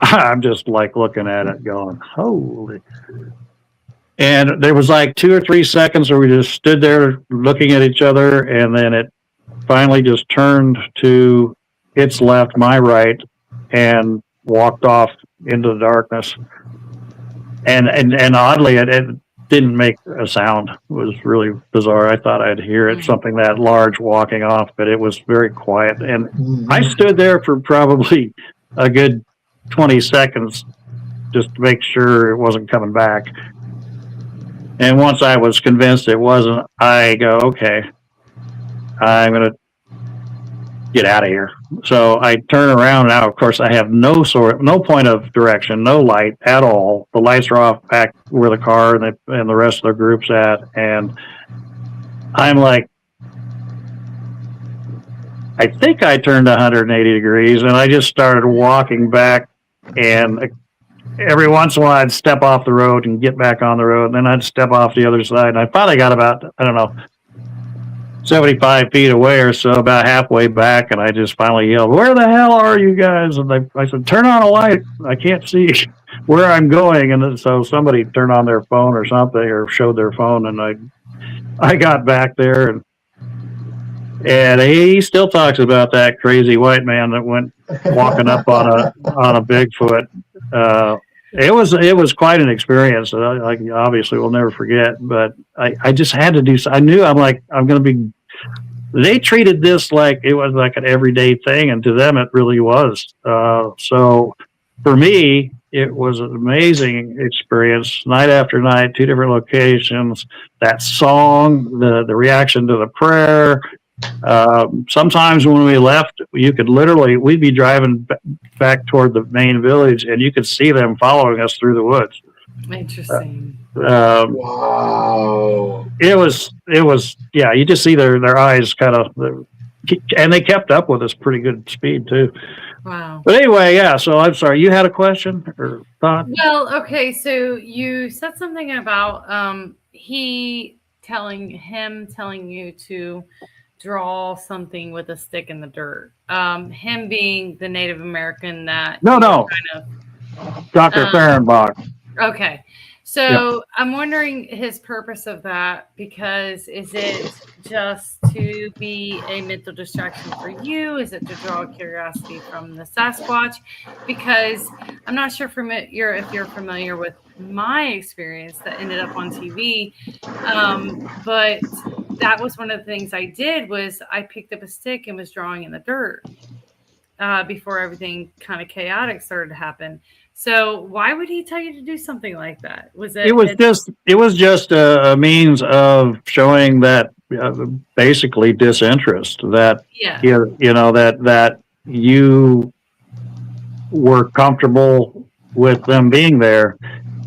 I'm just like looking at it going, holy. And there was like 2 or 3 seconds where we just stood there looking at each other, and then it finally just turned to its left, my right, and walked off into the darkness. And oddly, it didn't make a sound. It was really bizarre. I thought I'd hear it, something that large walking off, but it was very quiet. And I stood there for probably a good 20 seconds just to make sure it wasn't coming back. And once I was convinced it wasn't, I go, okay, I'm going to get out of here. So I turn around now. Of course, I have no point of direction, no light at all. The lights are off back where the car and the rest of the group's at, and I'm like, I think I turned 180 degrees, and I just started walking back. And every once in a while, I'd step off the road and get back on the road, and then I'd step off the other side. And I finally got about 75 feet away or so, about halfway back, and I just finally yelled, "Where the hell are you guys?" And I said, "Turn on a light. I can't see where I'm going." And so somebody turned on their phone or something, or showed their phone, and I got back there, and he still talks about that crazy white man that went walking up on a Bigfoot. It was quite an experience that I obviously will never forget, but I just had to do so. I knew I'm going to be, they treated this like it was like an everyday thing, and to them it really was. So for me, it was an amazing experience, night after night, 2 different locations, that song, the reaction to the prayer, Sometimes when we left, we'd be driving back toward the main village, and you could see them following us through the woods. Interesting. Wow. It was, yeah, you just see their eyes kind of, and they kept up with us pretty good speed too. Wow. But anyway, yeah, so I'm sorry, you had a question or thought? Well, okay, so you said something about telling you to draw something with a stick in the dirt. Him being the Native American that No. kind of Dr. Fehrenbach. Okay. So I'm wondering his purpose of that, because is it just to be a mental distraction for you? Is it to draw curiosity from the Sasquatch? Because I'm not sure if you're familiar with my experience that ended up on TV, but that was one of the things I did was I picked up a stick and was drawing in the dirt before everything kind of chaotic started to happen. So why would he tell you to do something like that? It was just a means of showing that basically disinterest, that that you were comfortable with them being there,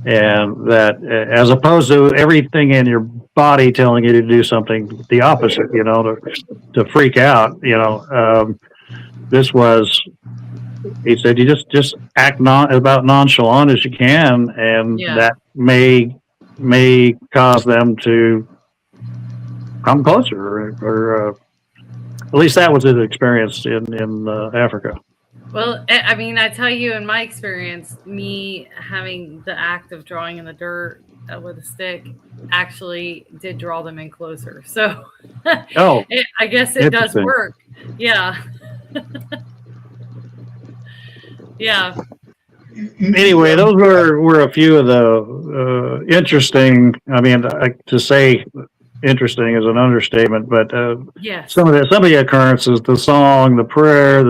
and that as opposed to everything in your body telling you to do something the opposite, to freak out, this was. He said, "You just act about nonchalant as you can, and that may cause them to come closer, or at least that was his experience in Africa." Well, I mean, I tell you, in my experience, me having the act of drawing in the dirt with a stick actually did draw them in closer. So, I guess it does work. Yeah. Yeah. Anyway, those were a few of the interesting. I mean, to say interesting is an understatement, but some of the occurrences, the song, the prayer,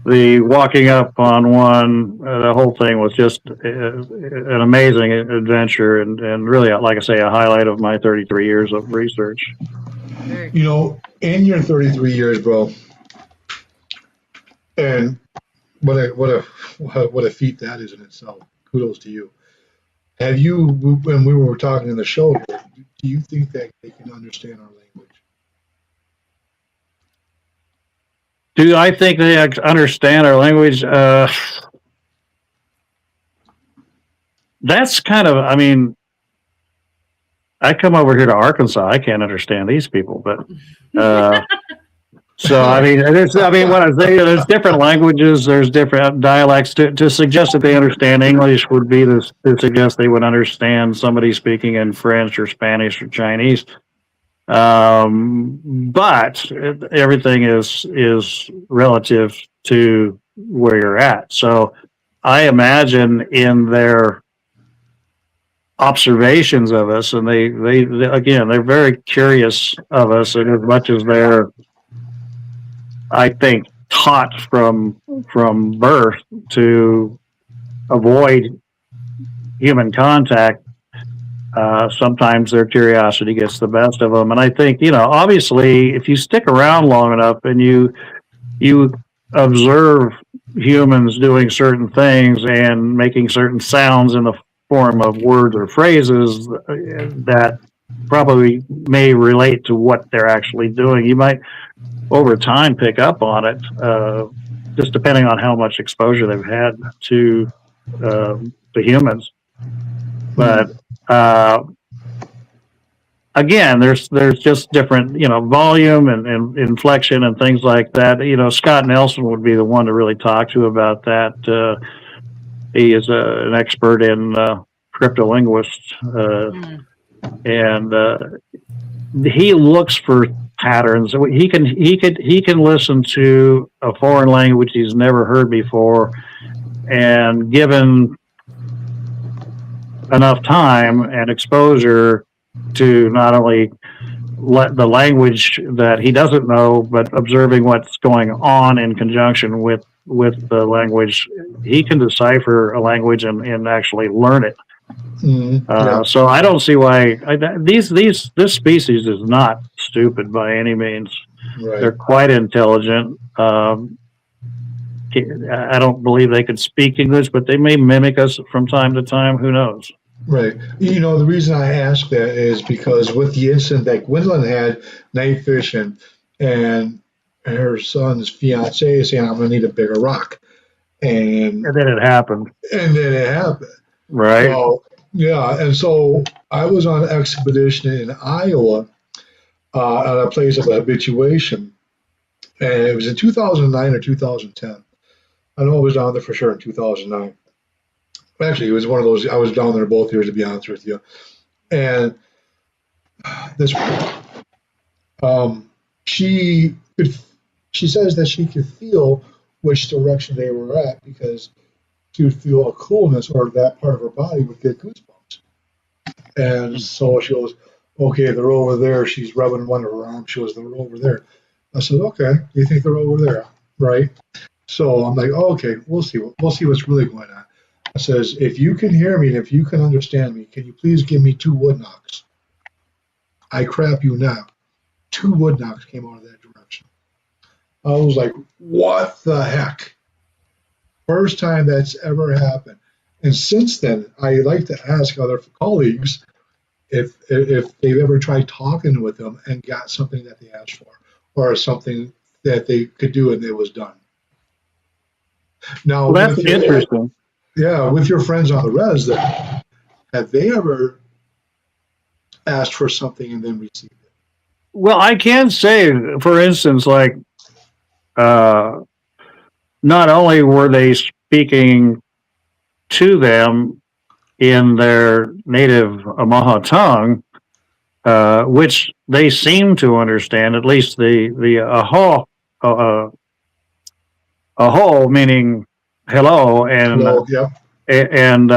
the walking up on one, the whole thing was just an amazing adventure, and really, like I say, a highlight of my 33 years of research. In your 33 years, bro, and what a feat that is in itself. Kudos to you. Have you, when we were talking in the show, do you think that they can understand our language? Do I think they understand our language? That's kind of, I mean, I come over here to Arkansas. I can't understand these people, but so I mean, what I say, there's different languages, there's different dialects. To suggest that they understand English would be to suggest they would understand somebody speaking in French or Spanish or Chinese. But everything is relative to where you're at. So I imagine in their observations of us, and they again, they're very curious of us, and as much as they're, I think, taught from birth to avoid human contact, sometimes their curiosity gets the best of them. And I think, obviously, if you stick around long enough and you observe humans doing certain things and making certain sounds in the form of words or phrases that probably may relate to what they're actually doing, you might over time pick up on it, just depending on how much exposure they've had to the humans. But again, there's just different, volume and inflection and things like that. Scott Nelson would be the one to really talk to about that. He is an expert in cryptolinguists, and he looks for patterns. He can listen to a foreign language he's never heard before, and given enough time and exposure to not only let the language that he doesn't know, but observing what's going on in conjunction with the language, he can decipher a language and actually learn it. So I don't see why this species is not stupid by any means. They're quite intelligent. I don't believe they could speak English, but they may mimic us from time to time. Who knows? Right. The reason I ask that is because with the incident that Gwendolyn had night fishing, and her son's fiance saying, "I'm going to need a bigger rock," and then it happened. Right. So yeah, and so I was on expedition in Iowa at a place of habituation, and it was in 2009 or 2010. I know I was down there for sure in 2009. Actually, it was one of those. I was down there both years, to be honest with you. And this, she says that she could feel which direction they were at because she would feel a coolness, or that part of her body would get goosebumps. And so she goes, "Okay, they're over there." She's rubbing one of her arms. She goes, "They're over there." I said, "Okay, you think they're over there, right?" So I'm like, oh, "Okay, we'll see. We'll see what's really going on." I says, "If you can hear me and if you can understand me, can you please give me 2 wood knocks?" I crap you not. 2 wood knocks came out of that direction. I was like, "What the heck?" First time that's ever happened. And since then, I like to ask other colleagues if they've ever tried talking with them and got something that they asked for, or something that they could do and it was done. Now, well, that's interesting. Yeah, with your friends on the res, have they ever asked for something and then received it? Well, I can say, for instance, like, not only were they speaking to them in their native Amaha tongue, which they seem to understand, at least the aho meaning hello, and Hello, yeah. and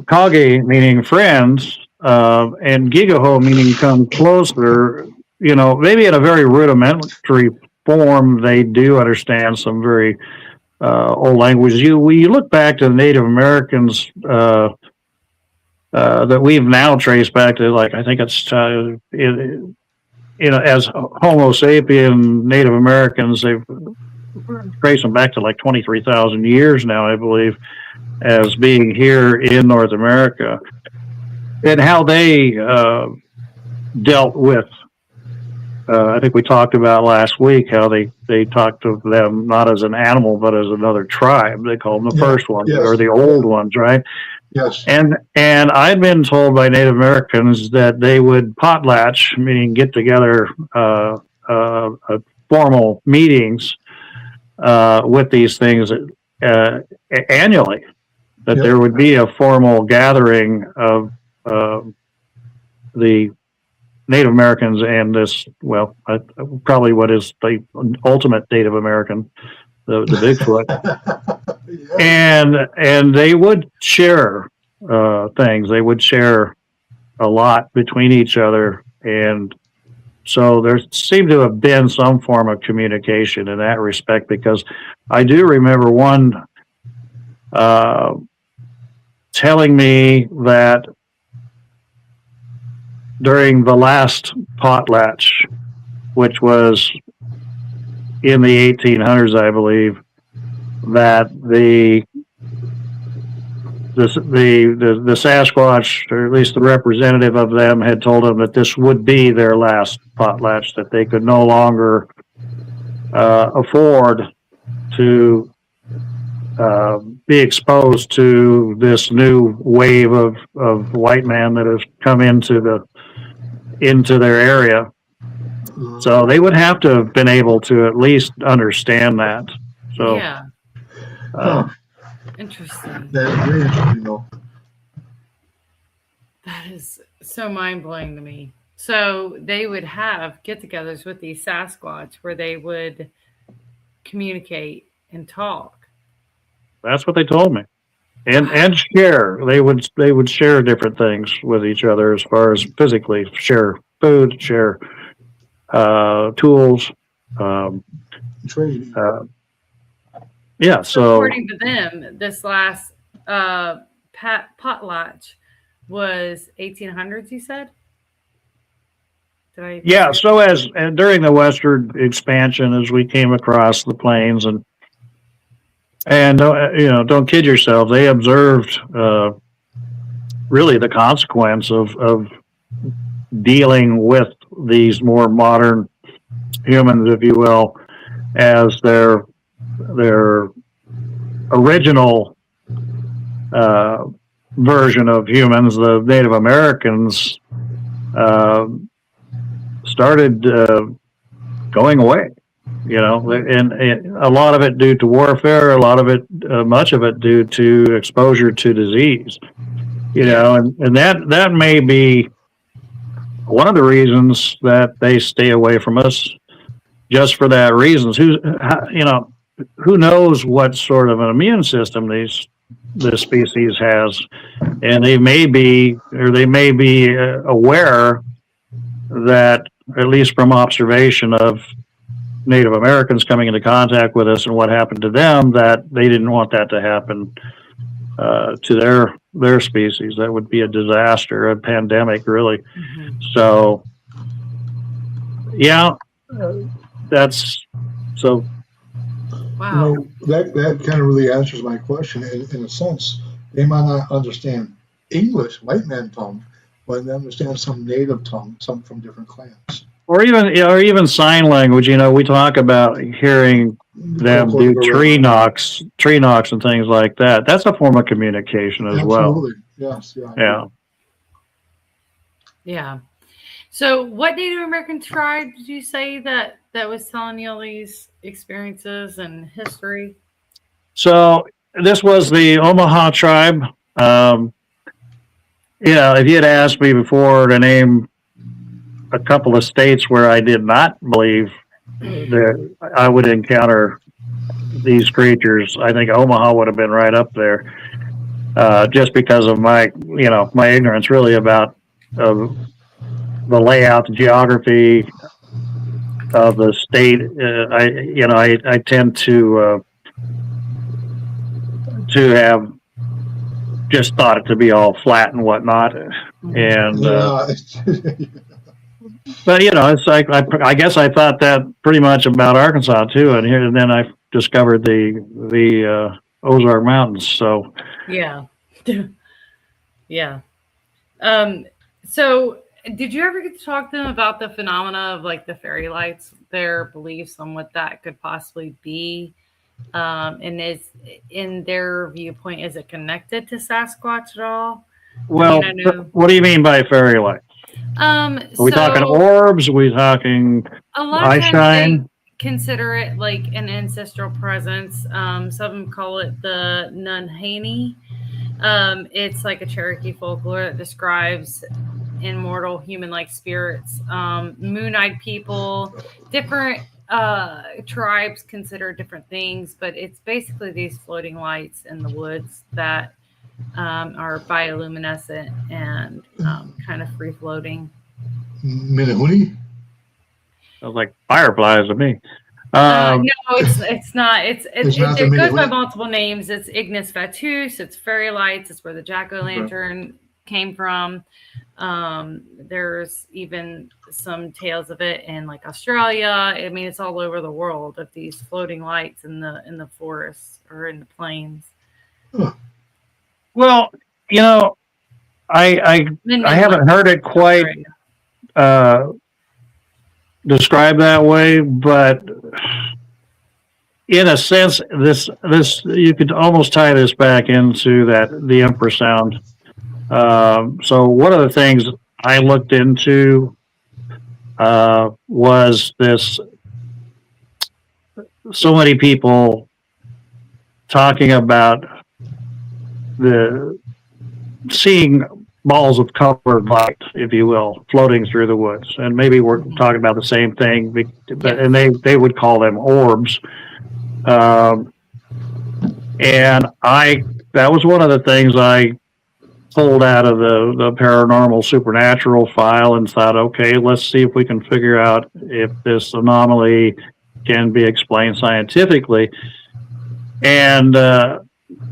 kage meaning friends, and gigaho meaning come closer. Maybe in a very rudimentary form, they do understand some very old language. You look back to the Native Americans that we've now traced back to, like, I think it's as Homo sapien Native Americans, they've traced them back to like 23,000 years now, I believe, as being here in North America, and how they dealt with. I think we talked about last week how they talked to them not as an animal but as another tribe. They called them the first ones, or the old ones, right? Yes. And I've been told by Native Americans that they would potlatch, meaning get together formal meetings with these things annually. That there would be a formal gathering of the Native Americans and this, probably what is the ultimate Native American, the Bigfoot, and they would share things. They would share a lot between each other, and so there seemed to have been some form of communication in that respect. Because I do remember one telling me that during the last potlatch, which was in the 1800s, I believe, that the Sasquatch, or at least the representative of them, had told them that this would be their last potlatch, that they could no longer afford to be exposed to this new wave of white man that has come into their area. So they would have to have been able to at least understand that. So yeah. Interesting. That's very interesting, though. That is so mind-blowing to me. So they would have get-togethers with these Sasquatch where they would communicate and talk. That's what they told me. And share. They would share different things with each other, as far as physically share food, share tools. Trade. Yeah. So according to them, this last potlatch was 1800s. You said? Did I? Yeah, so as during the westward expansion, as we came across the plains, and don't kid yourself, they observed really the consequence of dealing with these more modern humans, if you will, as their original version of humans, the Native Americans, started going away. And a lot of it due to warfare, a lot of it, much of it due to exposure to disease. And that may be one of the reasons that they stay away from us, just for that reasons. Who knows what sort of an immune system this species has, and they may be aware that, at least from observation of Native Americans coming into contact with us and what happened to them, that they didn't want that to happen to their species. That would be a disaster, a pandemic, really. Mm-hmm. So, yeah, that's so. Wow. That kind of really answers my question. In a sense, they might not understand English, white man tongue, but they understand some native tongue, some from different clans. Or even sign language. We talk about hearing them do tree knocks and things like that. That's a form of communication as Absolutely. well. Yes. Yeah. Yeah. Yeah. So, what Native American tribe did you say that was telling you all these experiences and history? So, this was the Omaha tribe. If you had asked me before to name a couple of states where I did not believe that I would encounter these creatures, I think Omaha would have been right up there, just because of my ignorance really about the layout, the geography of the state. I tend to have just thought it to be all flat and whatnot, and but it's like I guess I thought that pretty much about Arkansas too, and then I discovered the Ozark Mountains. So yeah. Yeah. So did you ever get to talk to them about the phenomena of like the fairy lights, their beliefs on what that could possibly be? And is, in their viewpoint, is it connected to Sasquatch at all? Well, what do you mean by fairy lights? Are we talking orbs? Are we talking eye shine? Consider it like an ancestral presence. Some of them call it the Nunhaney. It's like a Cherokee folklore that describes immortal human-like spirits, moon-eyed people. Different tribes consider different things, but it's basically these floating lights in the woods that are bioluminescent and kind of free-floating. Minahuni? Sounds like fireflies to me. No, it's not. It goes by multiple names. It's Ignis Fatuus. It's fairy lights. It's where the jack-o'-lantern came from. There's even some tales of it in like Australia. I mean, it's all over the world of these floating lights in the forests or in the plains. Well, I haven't heard it quite described that way, but in a sense, this you could almost tie this back into the infrasound. So one of the things I looked into was this. So many people talking about seeing balls of colored light, if you will, floating through the woods, and maybe we're talking about the same thing, and they would call them orbs. And that was one of the things I pulled out of the paranormal supernatural file and thought, okay, let's see if we can figure out if this anomaly can be explained scientifically. And and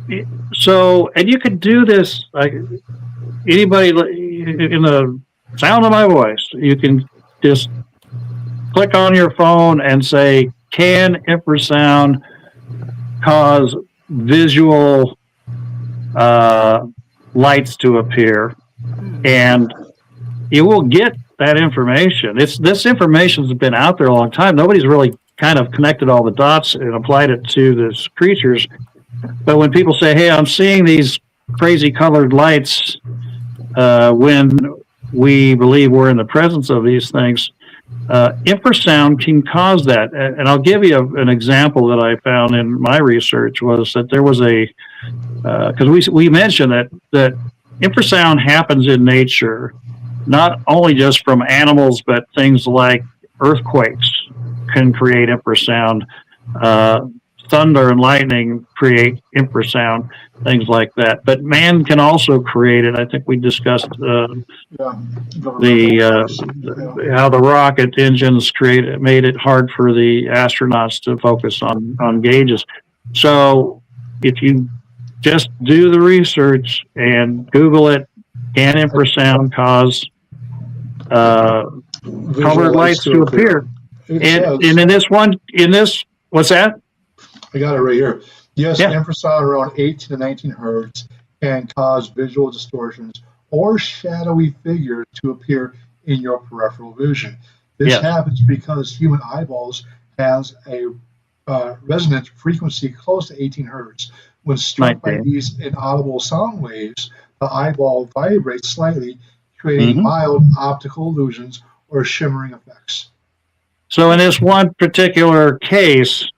you could do this, like anybody in the sound of my voice, you can just click on your phone and say, can infrasound cause visual lights to appear? And you will get that information. This information has been out there a long time. Nobody's really kind of connected all the dots and applied it to these creatures. But when people say, hey, I'm seeing these crazy colored lights when we believe we're in the presence of these things, infrasound can cause that. And I'll give you an example that I found in my research was that there was because we mentioned that infrasound happens in nature, not only just from animals, but things like earthquakes can create infrasound. Thunder and lightning create infrasound, things like that. But man can also create it. I think we discussed how the rocket engines made it hard for the astronauts to focus on gauges. So if you just do the research and Google it, can infrasound cause colored lights to appear? And in this, what's that? I got it right here. Yes, infrasound around 18 to 19 hertz can cause visual distortions or shadowy figures to appear in your peripheral vision. This happens because human eyeballs has a resonant frequency close to 18 hertz. When struck by these inaudible sound waves, the eyeball vibrates slightly, creating mild optical illusions or shimmering effects. So in this one particular case,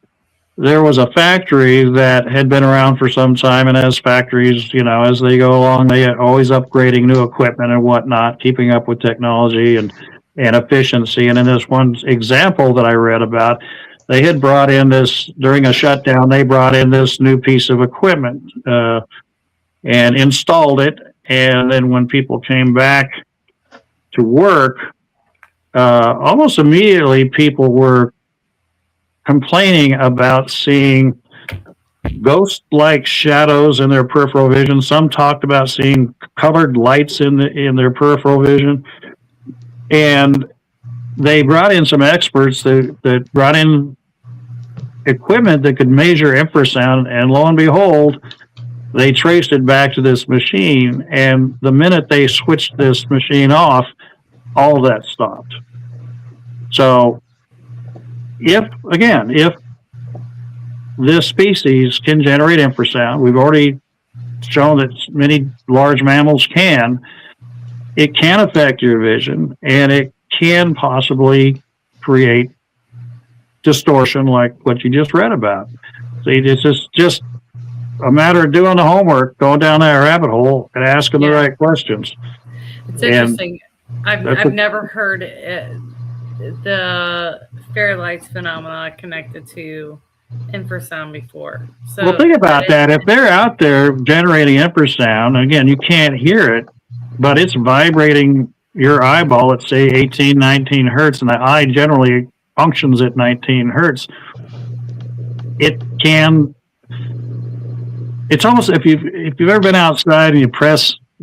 there was a factory that had been around for some time, and as factories, as they go along, they are always upgrading new equipment and whatnot, keeping up with technology and efficiency. And in this one example that I read about, they had brought in this, during a shutdown, they brought in this new piece of equipment and installed it. And then when people came back to work, almost immediately people were complaining about seeing ghost-like shadows in their peripheral vision. Some talked about seeing colored lights in their peripheral vision. And they brought in some experts that brought in equipment that could measure infrasound, and lo and behold, they traced it back to this machine. And the minute they switched this machine off, all of that stopped. So if this species can generate infrasound, we've already shown that many large mammals can, it can affect your vision, and it can possibly create distortion like what you just read about. See, it's just a matter of doing the homework, going down that rabbit hole and asking the right questions. It's interesting. I've never heard the fairy lights phenomena connected to infrasound before. So well, think about that. If they're out there generating infrasound, again, you can't hear it, but it's vibrating your eyeball at, say, 18, 19 hertz, and the eye generally functions at 19 hertz. It's almost, if you've ever been outside and you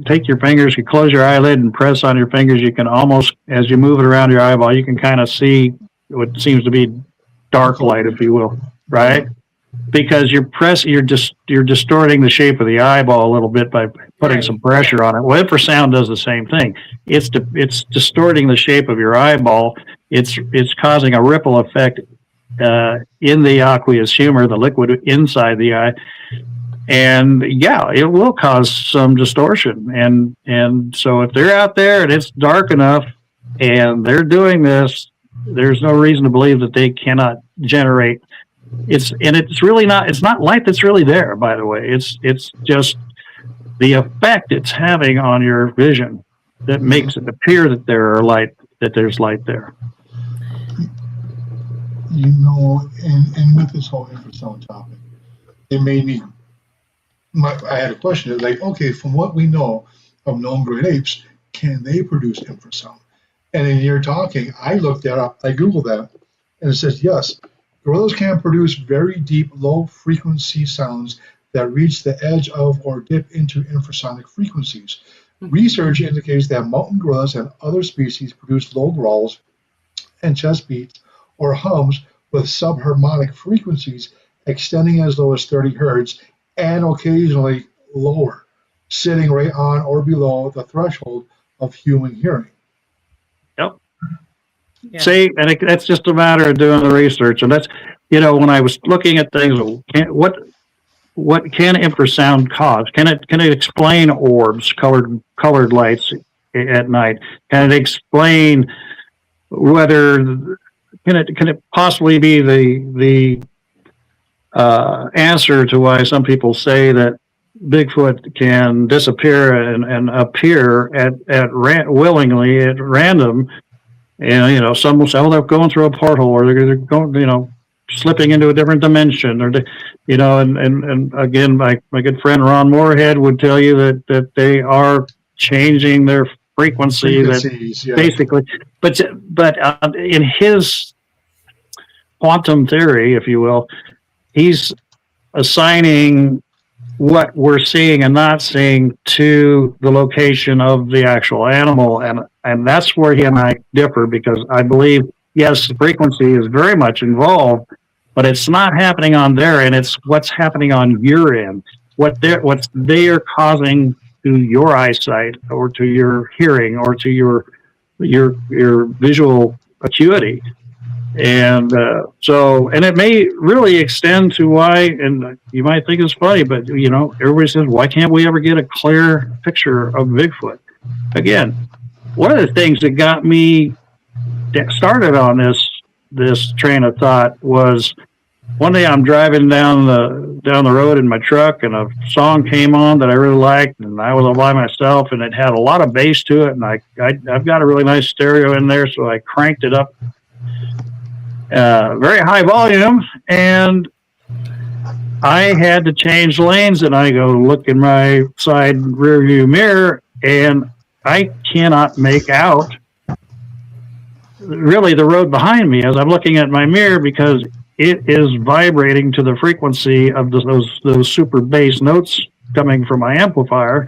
take your fingers, you close your eyelid and press on your fingers, you can almost, as you move it around your eyeball, you can kind of see what seems to be dark light, if you will, right? Because you're distorting the shape of the eyeball a little bit by putting some pressure on it. Well, infrasound does the same thing. It's distorting the shape of your eyeball. It's causing a ripple effect in the aqueous humor, the liquid inside the eye. And yeah, it will cause some distortion. And so if they're out there and it's dark enough and they're doing this, there's no reason to believe that they cannot generate. It's not light that's really there, by the way. It's just the effect it's having on your vision that makes it appear that there's light there. And with this whole infrasound topic, it made me. I had a question. Like, okay, from what we know of known great apes, can they produce infrasound? And in your talking, I looked that up. I Googled that, and it says yes. Gorillas can produce very deep, low-frequency sounds that reach the edge of or dip into infrasonic frequencies. Research indicates that mountain gorillas and other species produce low growls and chest beats or hums with subharmonic frequencies extending as low as 30 hertz and occasionally lower, sitting right on or below the threshold of human hearing. Yep. Yeah. See, and that's just a matter of doing the research. And that's, when I was looking at things, what can infrasound cause? Can it explain orbs, colored lights at night? Can it explain whether can it possibly be the answer to why some people say that Bigfoot can disappear and appear willingly at random? And some will say, "Oh, they're going through a portal, or they're going, slipping into a different dimension," or and again, my good friend Ron Moorhead would tell you that they are changing their frequencies, yeah. Basically, but in his quantum theory, if you will, he's assigning what we're seeing and not seeing to the location of the actual animal, and that's where he and I differ, because I believe, yes, the frequency is very much involved, but it's not happening on their end. It's what's happening on your end, what they're causing to your eyesight, or to your hearing, or to your visual acuity. And and it may really extend to why, and you might think it's funny, but everybody says, why can't we ever get a clear picture of Bigfoot? Again, one of the things that got me started on this train of thought was, one day I'm driving down the road in my truck, and a song came on that I really liked, and I was all by myself, and it had a lot of bass to it, and I've got a really nice stereo in there, so I cranked it up very high volume, and I had to change lanes, and I go look in my side rear view mirror, and I cannot make out really the road behind me as I'm looking at my mirror, because it is vibrating to the frequency of those super bass notes coming from my amplifier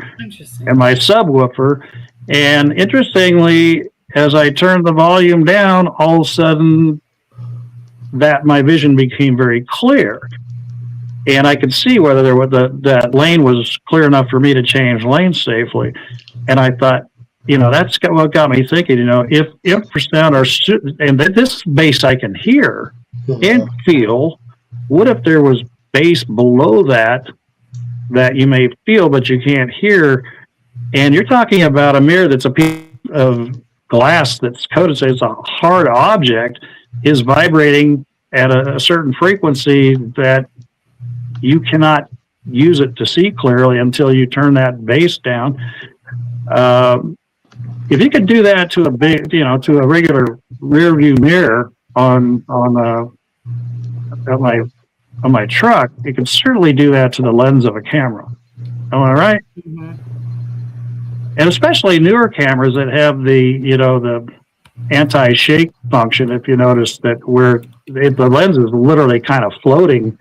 and my subwoofer. And interestingly, as I turned the volume down, all of a sudden that my vision became very clear, and I could see whether that lane was clear enough for me to change lanes safely. And I thought, that's what got me thinking, if infrasound and this bass I can hear and feel, what if there was bass below that you may feel but you can't hear? And you're talking about a mirror that's a piece of glass that's coated, so it's a hard object, is vibrating at a certain frequency that you cannot use it to see clearly until you turn that bass down. If you could do that to a regular rear view mirror on my truck, you can certainly do that to the lens of a camera. Am I right? Mm-hmm. And especially newer cameras that have the anti-shake function. If you notice that where the lens is literally kind of floating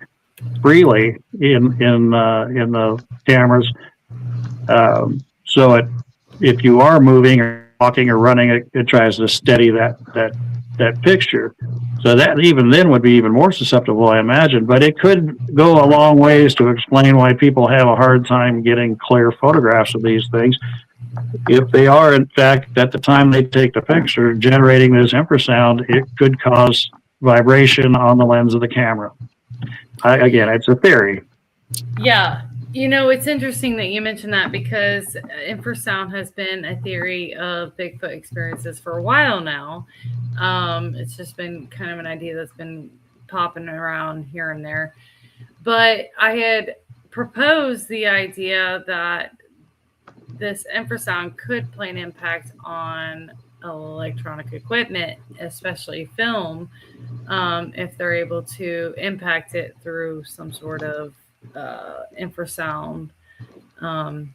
freely in the cameras, so if you are moving or walking or running, it tries to steady that picture. So that even then would be even more susceptible, I imagine. But it could go a long ways to explain why people have a hard time getting clear photographs of these things, if they are, in fact, at the time they take the picture, generating this infrasound. It could cause vibration on the lens of the camera. Again, it's a theory. Yeah. It's interesting that you mentioned that, because infrasound has been a theory of Bigfoot experiences for a while now. It's just been kind of an idea that's been popping around here and there. But I had proposed the idea that this infrasound could play an impact on electronic equipment, especially film, if they're able to impact it through some sort of infrasound. And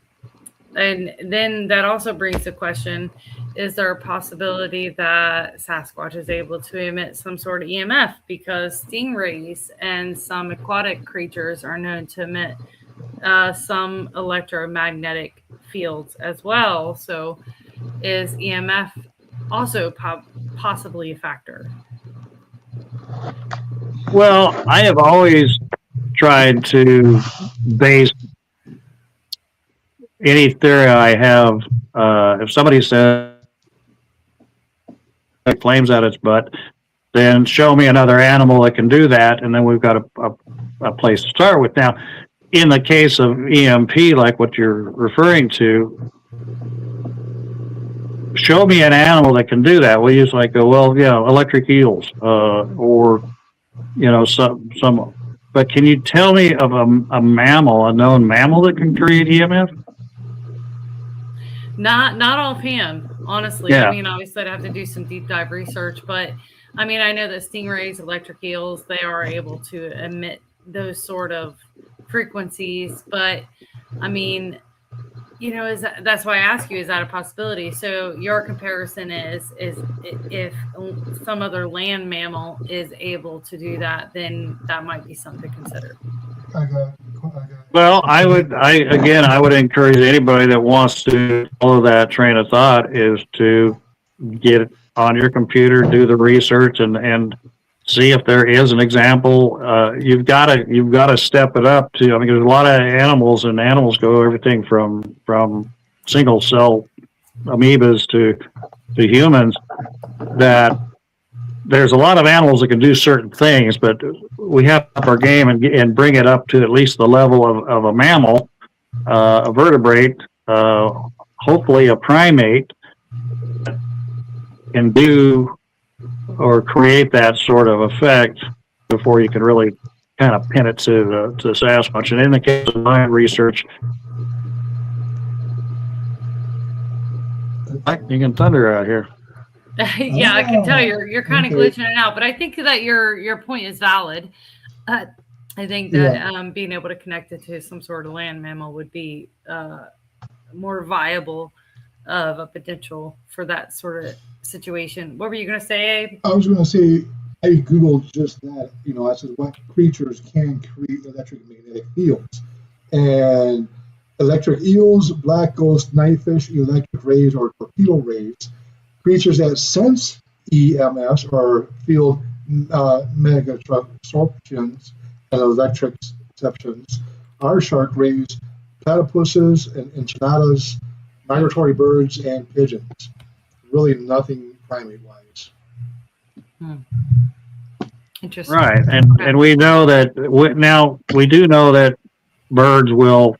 then that also brings the question, is there a possibility that Sasquatch is able to emit some sort of EMF? Because stingrays and some aquatic creatures are known to emit some electromagnetic fields as well. So is EMF also possibly a factor. Well, I have always tried to base any theory I have. If somebody says flames at its butt, then show me another animal that can do that, and then we've got a place to start with. Now, in the case of EMP, like what you're referring to, show me an animal that can do that. We usually go, well, yeah, electric eels, or some. But can you tell me of a mammal, a known mammal that can create EMF? Not offhand, honestly. I Yeah. mean, obviously, I'd have to do some deep dive research, but I mean, I know that stingrays, electric eels, they are able to emit those sort of frequencies. But I mean, that's why I ask you, is that a possibility? So your comparison is if some other land mammal is able to do that, then that might be something to consider. Well, I would encourage anybody that wants to follow that train of thought is to get it on your computer, do the research, and see if there is an example. You've got to step it up to. I mean, there's a lot of animals, and animals go everything from single cell amoebas to humans. That there's a lot of animals that can do certain things, but we have to up our game and bring it up to at least the level of a mammal, a vertebrate, hopefully a primate, can do or create that sort of effect before you can really kind of pin it to Sasquatch. And in the case of my research, lightning and thunder out here. Yeah, I can tell you're kind of glitching it out, but I think that your point is valid. I think that being able to connect it to some sort of land mammal would be more viable of a potential for that sort of situation. What were you going to say, Abe? I was going to say, I Googled just that. I said, what creatures can create electromagnetic fields? And electric eels, black ghost knifefish, electric rays, or torpedo rays. Creatures that sense EMFs or field megaabsorptions and electric receptions are shark rays, platypuses, and enchiladas, migratory birds, and pigeons. Really nothing primate-wise. Interesting. Right, and we know that now we do know that birds will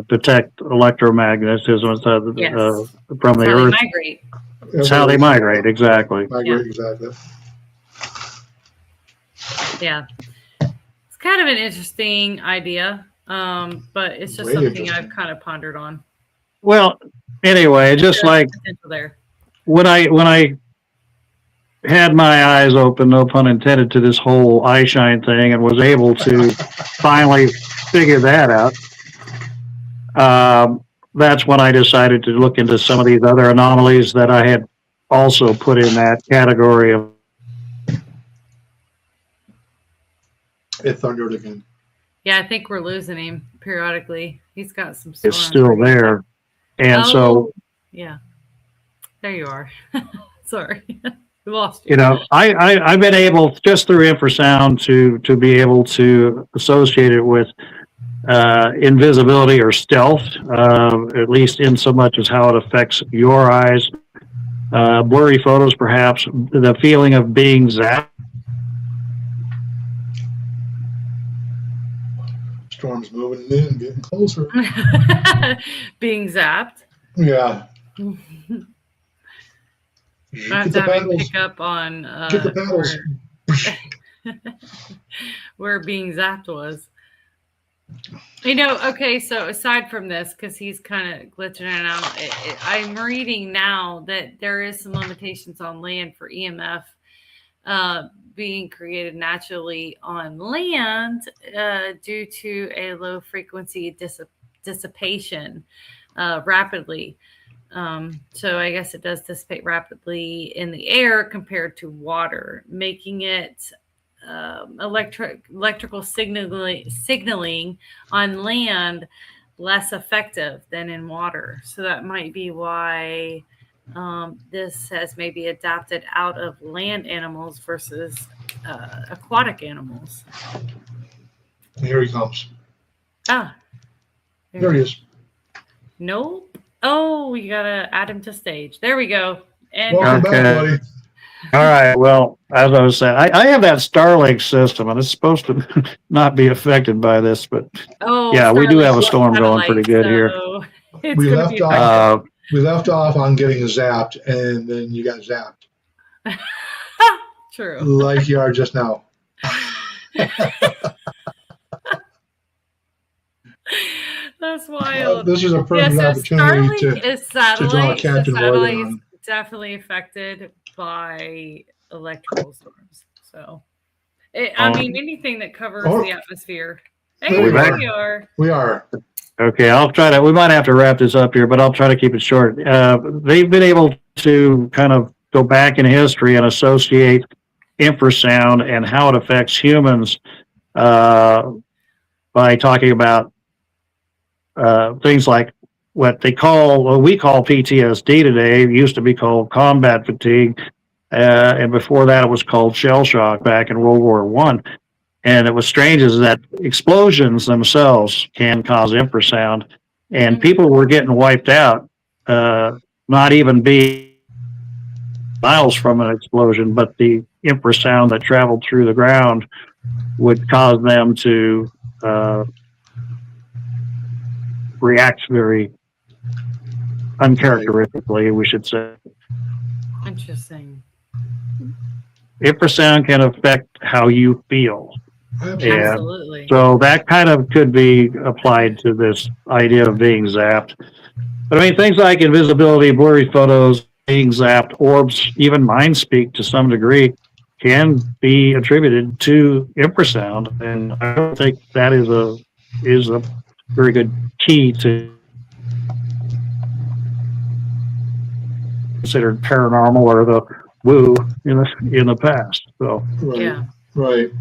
detect electromagnetism Yes. From the Earth. They migrate. That's how they migrate, exactly. Exactly. Yeah. It's kind of an interesting idea, but it's just something I've kind of pondered on. Well, anyway, just like there. when I had my eyes open, no pun intended, to this whole eye shine thing and was able to finally figure that out, that's when I decided to look into some of these other anomalies that I had also put in that category of. It thundered again. Yeah, I think we're losing him periodically. He's got some. It's still there, and so. Yeah, there you are. Sorry, we lost you. I've been able just through infrasound to be able to associate it with invisibility or stealth, at least in so much as how it affects your eyes. Blurry photos, perhaps, the feeling of being zapped. Storm's moving in, getting closer. Being zapped. Yeah. I have to have him pick up on Get the paddles. where being zapped was. Okay, so aside from this, because he's kind of glitching in and out, I'm reading now that there is some limitations on land for EMF being created naturally on land due to a low frequency dissipation rapidly. So I guess it does dissipate rapidly in the air compared to water, making it electrical signaling on land less effective than in water. So that might be why this has maybe adapted out of land animals versus aquatic animals. Here he comes. Ah, There he is. Nope. Oh, you gotta add him to stage. There we go. And Welcome back, buddy. All right. Well, as I was saying, I have that Starlink system, and it's supposed to not be affected by this, but yeah, we do have a storm going pretty good here. We left off on getting zapped, and then you got zapped. True. Like you are just now. That's wild. This is a perfect opportunity to draw Captain Morgan on. Definitely affected by electrical storms. So, I mean, anything that covers the atmosphere. Hey, there we are. We are. Okay, I'll try to. We might have to wrap this up here, but I'll try to keep it short. They've been able to kind of go back in history and associate infrasound and how it affects humans by talking about things like what we call PTSD today. It used to be called combat fatigue, and before that it was called shell shock back in World War I. And it was strange is that explosions themselves can cause infrasound, and people were getting wiped out, not even being miles from an explosion, but the infrasound that traveled through the ground would cause them to react very uncharacteristically, we should say. Interesting. Infrasound can affect how you feel. Absolutely. So that kind of could be applied to this idea of being zapped. But I mean, things like invisibility, blurry photos, being zapped, orbs, even mind speak to some degree can be attributed to infrasound. And I don't think that is a very good key to considered paranormal or the woo in the past. So right.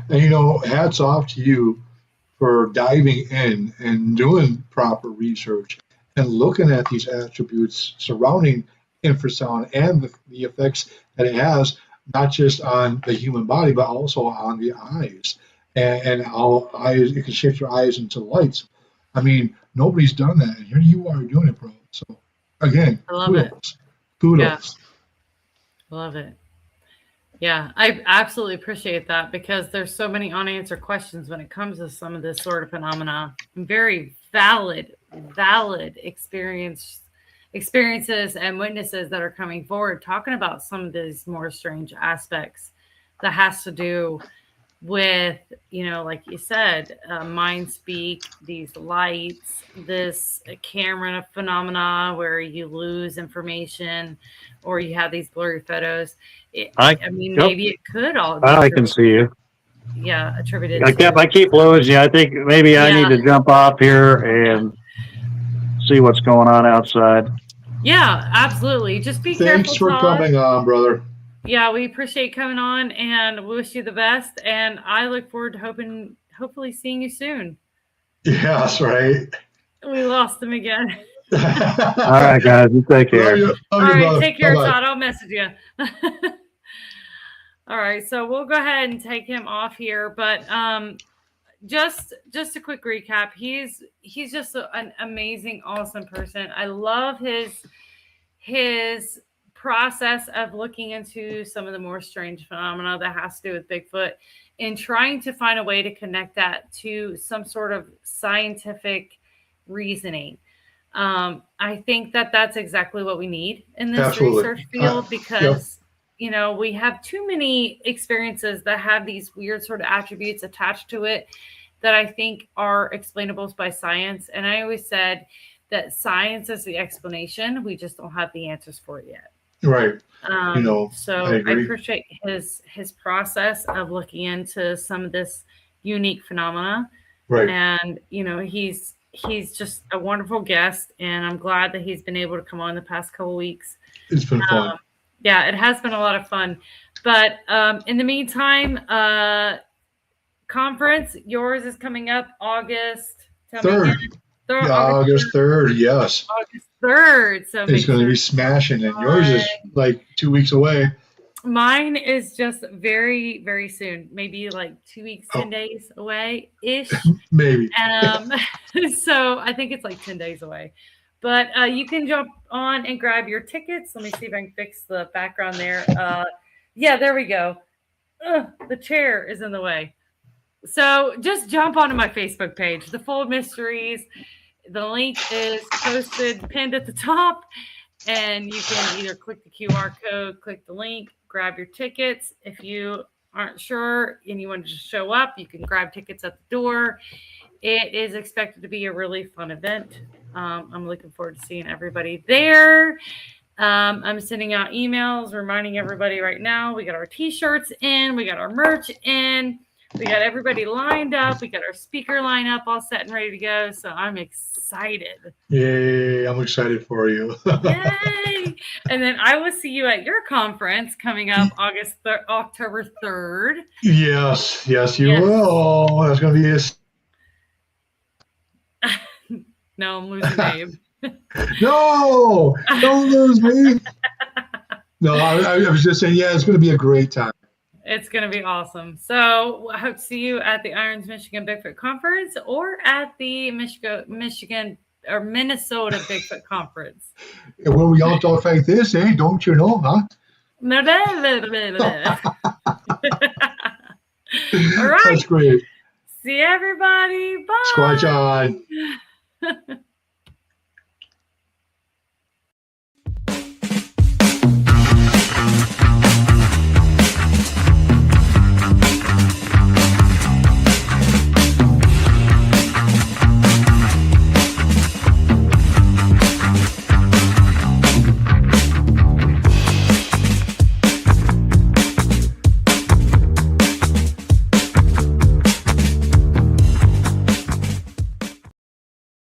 And hats off to you for diving in and doing proper research and looking at these attributes surrounding infrasound and the effects that it has, not just on the human body, but also on the eyes and how it can shift your eyes into lights. I mean, nobody's done that, and here you are doing it, bro. So again, I love it. Kudos. Yeah. Love it. Yeah, I absolutely appreciate that because there's so many unanswered questions when it comes to some of this sort of phenomena. Very valid experiences and witnesses that are coming forward talking about some of these more strange aspects that has to do with, like you said, mind speak, these lights, this camera phenomena where you lose information or you have these blurry photos. Maybe it could all be I can see you. Yeah, attributed I keep losing you. I think maybe I need to jump off here and see what's going on outside. Yeah, absolutely. Just be careful. Thanks for coming on, brother. Yeah, we appreciate coming on and we wish you the best. And I look forward to hopefully seeing you soon. Yes, right. We lost him again. All right, guys. You take care. All right, take care, Todd. I'll message you. All right, so we'll go ahead and take him off here. But just a quick recap. He's just an amazing, awesome person. I love his process of looking into some of the more strange phenomena that has to do with Bigfoot and trying to find a way to connect that to some sort of scientific reasoning. I think that's exactly what we need in this research field because, we have too many experiences that have these weird sort of attributes attached to it that I think are explainable by science. And I always said that science is the explanation. We just don't have the answers for it yet. Right. So I appreciate his process of looking into some of this unique phenomena. Right. And, he's just a wonderful guest, and I'm glad that he's been able to come on the past couple weeks. It's been fun. Yeah, it has been a lot of fun. But in the meantime, conference, yours is coming up August 3rd. August 3rd, yes. August 3rd. So It's going to be smashing, and yours is like 2 weeks away. Mine is just very, very soon, maybe like 2 weeks, 10 days away ish. Maybe. So I think it's like 10 days away. But you can jump on and grab your tickets. Let me see if I can fix the background there. Yeah, there we go. The chair is in the way. So just jump onto my Facebook page, The Full Mysteries. The link is posted, pinned at the top. And you can either click the QR code, click the link, grab your tickets. If you aren't sure and you want to just show up, you can grab tickets at the door. It is expected to be a really fun event. I'm looking forward to seeing everybody there. I'm sending out emails reminding everybody right now. We got our t-shirts in. We got our merch in. We got everybody lined up. We got our speaker lineup all set and ready to go. So I'm excited. Yay, I'm excited for you. Yay! And then I will see you at your conference coming up October 3rd. Yes, you will. That's going to be No, I'm losing Abe. No, don't lose me. No, I was just saying, yeah, it's going to be a great time. It's going to be awesome. So I hope to see you at the Irons Michigan Bigfoot Conference or at the Michigan or Minnesota Bigfoot Conference. Where we all talk like this, don't you know, huh? All right. That's great. See everybody. Bye. Squatch on.